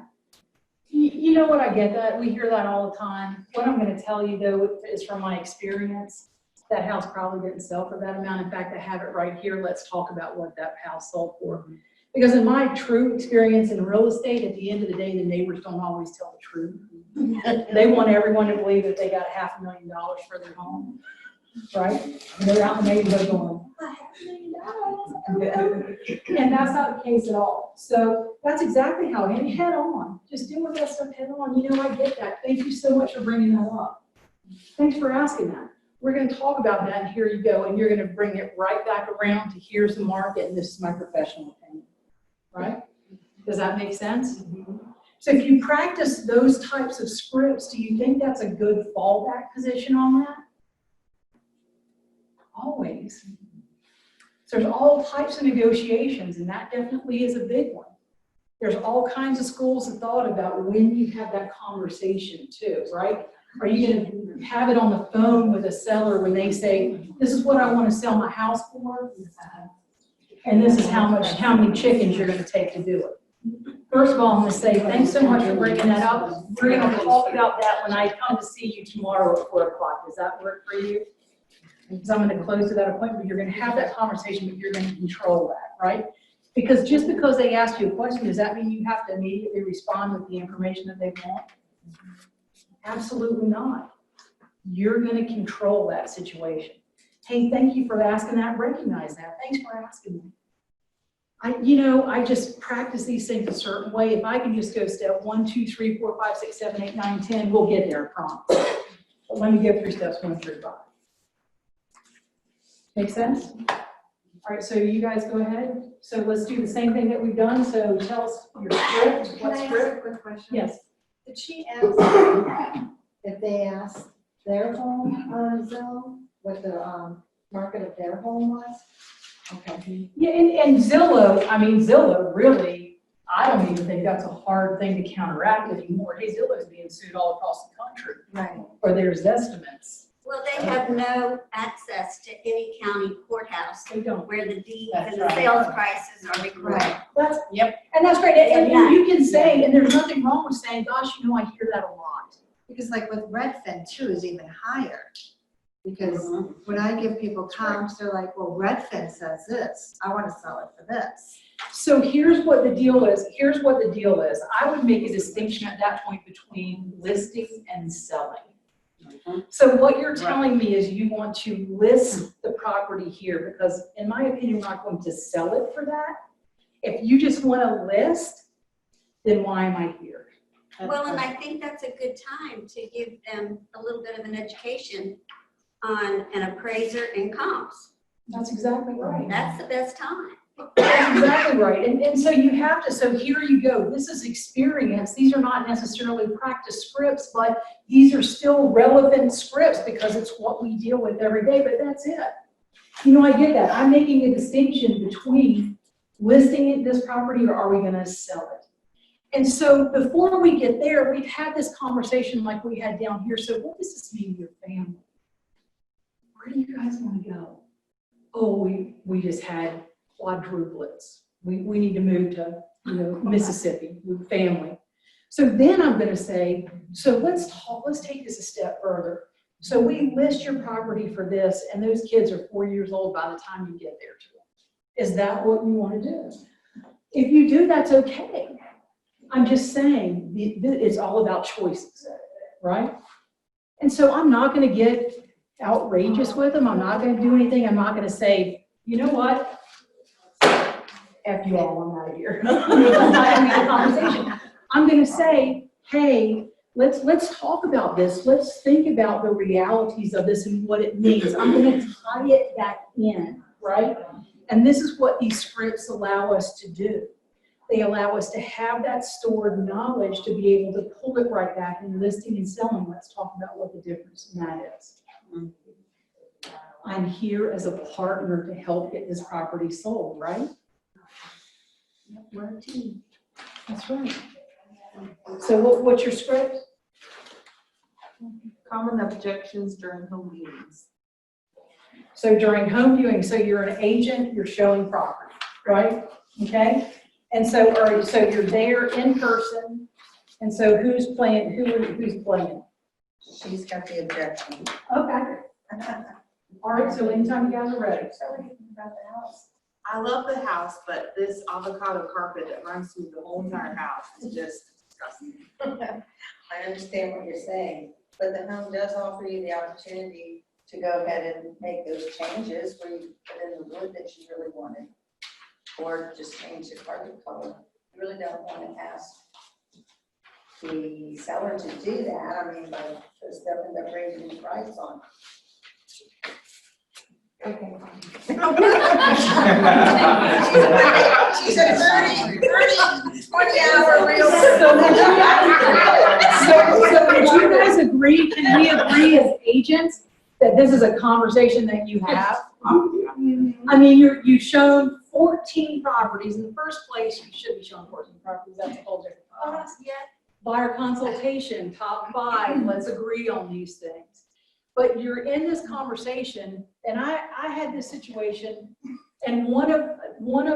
You know what, I get that, we hear that all the time. What I'm gonna tell you though is from my experience, that house probably didn't sell for that amount. In fact, I have it right here. Let's talk about what that house sold for. Because in my true experience in real estate, at the end of the day, the neighbors don't always tell the truth. They want everyone to believe that they got $500,000 for their home, right? And they're out in the neighborhood going, $500,000. And that's not the case at all. So that's exactly how it is. Head on. Just deal with that stuff head on. You know, I get that. Thank you so much for bringing that up. Thanks for asking that. We're going to talk about that, and here you go. And you're going to bring it right back around to here's the market, and this is my professional opinion. Right? Does that make sense? So if you practice those types of scripts, do you think that's a good fallback position on that? Always. So there's all types of negotiations, and that definitely is a big one. There's all kinds of schools of thought about when you have that conversation too, right? Are you going to have it on the phone with a seller when they say, this is what I want to sell my house for, and this is how many chickens you're going to take to do it? First of all, I'm going to say thanks so much for bringing that up. We're going to talk about that when I come to see you tomorrow at 4 o'clock. Does that work for you? Because I'm going to close to that appointment. You're going to have that conversation, but you're going to control that, right? Because just because they ask you a question, does that mean you have to immediately respond with the information that they want? Absolutely not. You're going to control that situation. Hey, thank you for asking that. Recognize that. Thanks for asking me. I just practice these things a certain way. If I can just go step 1, 2, 3, 4, 5, 6, 7, 8, 9, 10, we'll get there, I promise. But let me go through steps 1 through 5. Make sense? All right, so you guys go ahead. So let's do the same thing that we've done. So tell us your script. Can What I ask script? a quick question? Yes. Did she ask if they asked their home on Zillow, what the market of their home was? Okay. Yeah, and Zillow really, I don't even think that's a hard thing to counteract anymore. Hey, Zillow's being sued all across the country Right. for their estimates. Well, they have no access to any county courthouse They don't. where the deeds That's and the right. sales prices are recorded. Yep. And that's great. And you can say, and there's nothing wrong with saying, gosh, I hear that a lot. Because like with Redfin too is even higher. Because when I give people comps, they're like, well, Redfin says this, I want to sell it for this. So here's what the deal is. I would make a distinction at that point between listing and selling. So what you're telling me is you want to list the property here because in my opinion, we're not going to sell it for that. If you just want to list, then why am I here? Well, and I think that's a good time to give them a little bit of an education on an appraiser and comps. That's exactly right. That's the best time. That's exactly right. And so you have to, so here you go. This is experience. These are not necessarily practice scripts, but these are still relevant scripts because it's what we deal with every day, but that's it. I get that. I'm making a distinction between listing this property or are we going to sell it? And so before we get there, we've had this conversation like we had down here. So what does this mean to your family? Where do you guys want to go? Oh, we just had quadruplets. We need to move to Mississippi with family. So then I'm going to say, so let's take this a step further. So we list your property for this, and those kids are 4 years old by the time you get there to them. Is that what you want to do? If you do, that's okay. I'm just saying it's all about choices, right? And so I'm not going to get outrageous with them. I'm not going to do anything. I'm not going to say, you know what? F you all, I'm out of here. I'm not having a conversation. I'm going to say, hey, let's talk about this. Let's think about the realities of this and what it means. I'm going to tie it back in, right? And this is what these scripts allow us to do. They allow us to have that stored knowledge to be able to pull it right back in listing and selling. Let's talk about what the difference in that is. I'm here as a partner to help get this property sold, right? We're a team. That's right. So what's your script? Common objections during home viewings. So during home viewing, so you're an agent, you're showing property, right? Okay? And so you're there in person, And so who's playing? Who's playing? She's got the objection. Okay. All right. So anytime you guys are ready. About the house. I love the house, but this avocado carpet that runs through the whole entire house is just disgusting. I understand what you're saying, but the home does offer you the opportunity to go ahead and make those changes where you put in the wood that you really wanted. Or just change the carpet color. You really don't want to ask the seller to do that. I mean, like, because they'll end up raising the price on. Okay. She's a 20-hour real. So would you guys agree, can we agree as agents that this is a conversation that you have? I mean, you've shown 14 properties. In the first place, you should be showing 14 properties. That's a whole different process. Buyer consultation, top 5, let's agree on these things. But you're in this conversation, and I had this situation, and one of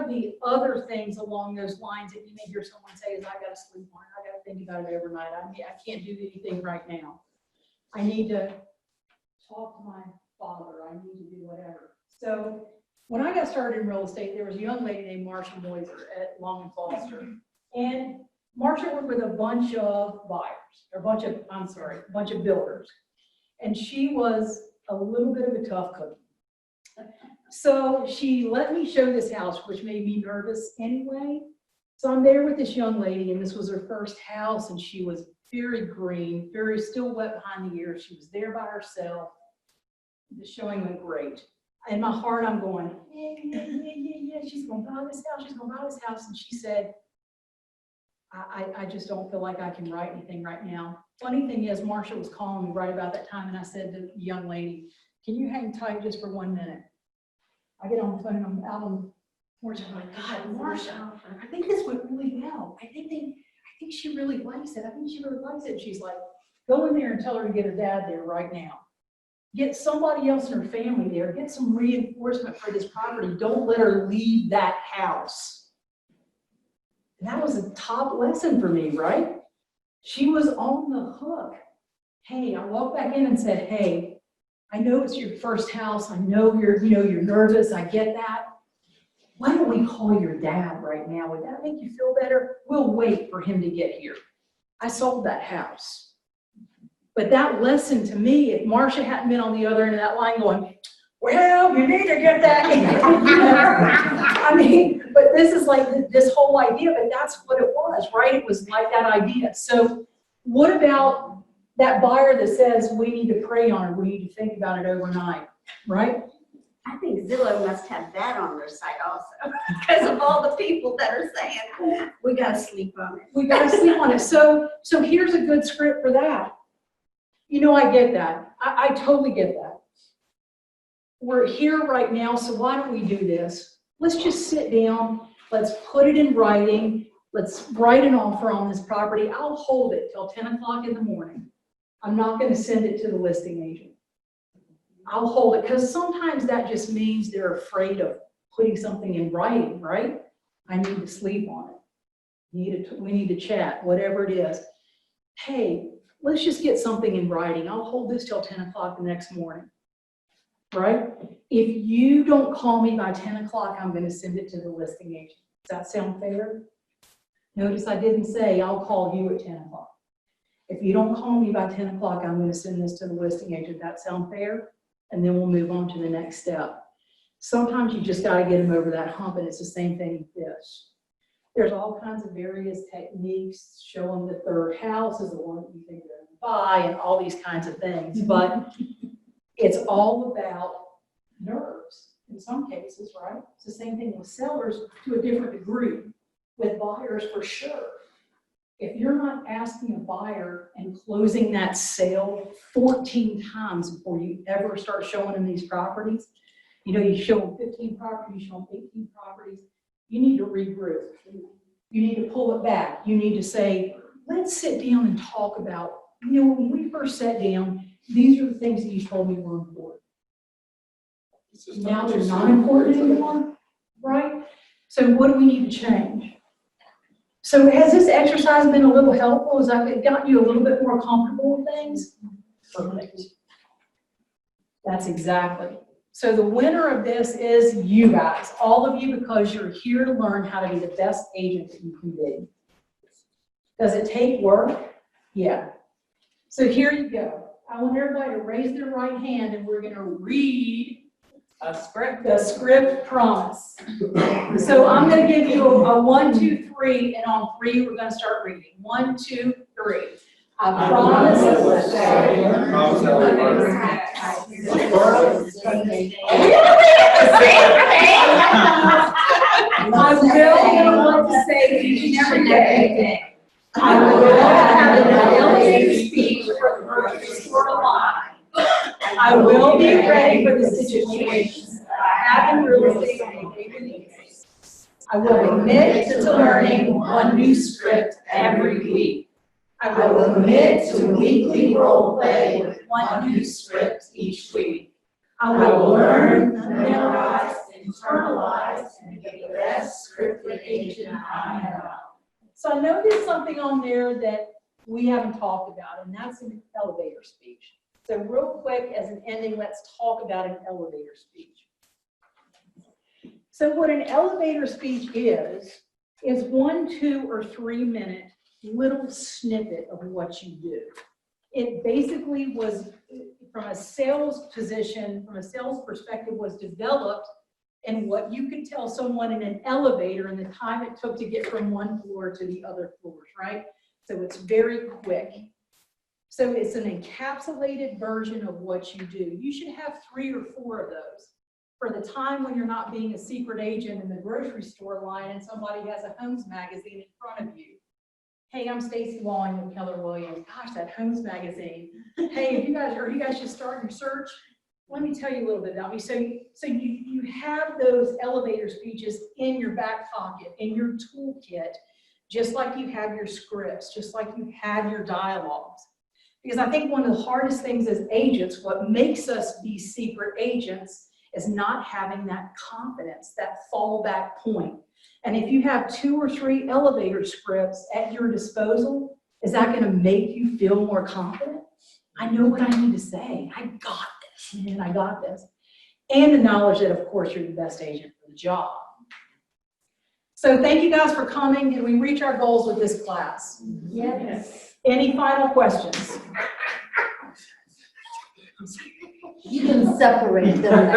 the other things along those lines that you may hear someone say is, I gotta sleep on it, I gotta think about it overnight, I can't do anything right now. I need to talk to my father, I need to do whatever. So when I got started in real estate, there was a young lady named Marsha Moiser at Long and Foster. And Marsha worked with a bunch of buyers, or a bunch of builders. And she was a little bit of a tough cookie. So she let me show this house, which made me nervous anyway. So I'm there with this young lady, and this was her first house, and she was very green, very still wet behind the ears. She was there by herself. The showing went great. In my heart, I'm going, yeah, she's gonna buy this house, she's gonna buy this house. And she said, I just don't feel like I can write anything right now. Funny thing is, Marsha was calling me right about that time, and I said to the young lady, can you hang tight just for 1 minute? I get on the phone, I'm out on the porch, I'm like, God, Marsha, I think this went really well. I think she really likes it. I think she really likes it. She's like, go in there and tell her to get her dad there right now. Get somebody else in her family there. Get some reinforcement for this property. Don't let her leave that house. And that was a top lesson for me, right? She was on the hook. Hey, I walked back in and said, hey, I know it's your first house. I know you're nervous. I get that. Why don't we call your dad right now? Would that make you feel better? We'll wait for him to get here. I sold that house. But that lesson to me, if Marsha hadn't been on the other end of that line going, well, you need to get that. I mean, but this is like this whole idea, but that's what it was, right? It was like that idea. So what about that buyer that says we need to pray on it, we need to think about it overnight, right? I think Zillow must have that on their site also, because of all the people that are saying, we gotta sleep on it. We gotta sleep on it. So here's a good script for that. You know, I get that. I totally get that. We're here right now, so why don't we do this? Let's just sit down. Let's put it in writing. Let's write an offer on this property. I'll hold it till 10 o'clock in the morning. I'm not going to send it to the listing agent. I'll hold it, because sometimes that just means they're afraid of putting something in writing, right? I need to sleep on it. We need to chat, whatever it is. Hey, let's just get something in writing. I'll hold this till 10 o'clock the next morning, right? If you don't call me by 10 o'clock, I'm going to send it to the listing agent. Does that sound fair? Notice I didn't say I'll call you at 10 o'clock. If you don't call me by 10 o'clock, I'm going to send this to the listing agent. That sound fair? And then we'll move on to the next step. Sometimes you just got to get them over that hump, and it's the same thing with this. There's all kinds of various techniques. Show them the third house is the one that you think they're going to buy, and all these kinds of things. But it's all about nerves in some cases, right? It's the same thing with sellers to a different degree. With buyers, for sure. If you're not asking a buyer and closing that sale 14 times before you ever start showing them these properties, you know, you show them 15 properties, you show them 18 properties, you need to regroup. You need to pull it back. You need to say, let's sit down and talk about, you know, when we first sat down, these are the things that you told me were important. Now they're not important anymore, right? So what do we need to change? So has this exercise been a little helpful? Has that gotten you a little bit more comfortable with things? Perfect. That's exactly. So the winner of this is you guys, all of you, because you're here to learn how to be the best agent that you can be. Does it take work? Yeah. So here you go. I want everybody to raise their right hand and we're gonna read the script promise. So I'm gonna give you a 1, 2, 3, and on 3 we're gonna start reading. 1, 2, 3. I promise to say. I will want to say each and every day. I will have an elevated speech for the grocery store line. I will be ready for the situations that I have in real estate on a daily basis. I will commit to learning one new script every week. I will commit to weekly role play with one new script each week. I will learn, memorize, internalize, and be the best scripted agent I know. So I know there's something on there that we haven't talked about, and that's an elevator speech. So real quick, as an ending, let's talk about an elevator speech. So what an elevator speech is 1, 2, or 3 minute little snippet of what you do. It basically was, from a sales position, from a sales perspective, was developed in what you could tell someone in an elevator and the time it took to get from one floor to the other floors, right? So it's very quick. So it's an encapsulated version of what you do. You should have 3 or 4 of those for the time when you're not being a secret agent in the grocery store line and somebody has a Homes magazine in front of you. Hey, I'm Stacy Walling with Keller Williams. Gosh, that Homes magazine. Hey, are you guys just starting your search? Let me tell you a little bit about me. So you have those elevator speeches in your back pocket, in your toolkit, just like you have your scripts, just like you have your dialogues. Because I think one of the hardest things as agents, what makes us be secret agents, is not having that confidence, that fallback point. And if you have 2 or 3 elevator scripts at your disposal, is that going to make you feel more confident? I know what I need to say. I got this, and I got this. And the knowledge that, of course, you're the best agent for the job. So thank you guys for coming. Did we reach our goals with this class? Yes. Any final questions? You can separate them.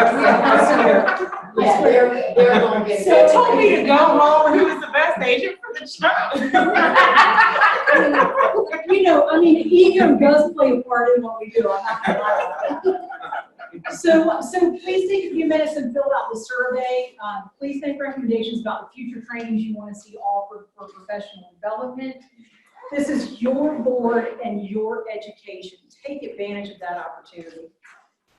Yeah, they're gonna get. You told me to go home, who was the best agent for the job? You know, I mean, ego does play a part in what we do. I'm not gonna lie about that. So please take a few minutes and fill out the survey. Please make recommendations about the future trainings you want to see offered for professional development. This is your board and your education. Take advantage of that opportunity.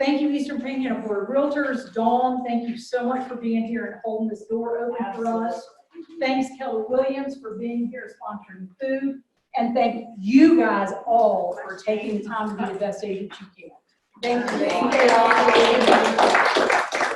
Thank you, Eastern Pennsylvania Board of Realtors. Dawn, thank you so much for being here and holding this door open for us. Thanks, Keller Williams, for being here sponsoring food. And thank you guys all for taking the time to be the best agent you can. Thank you.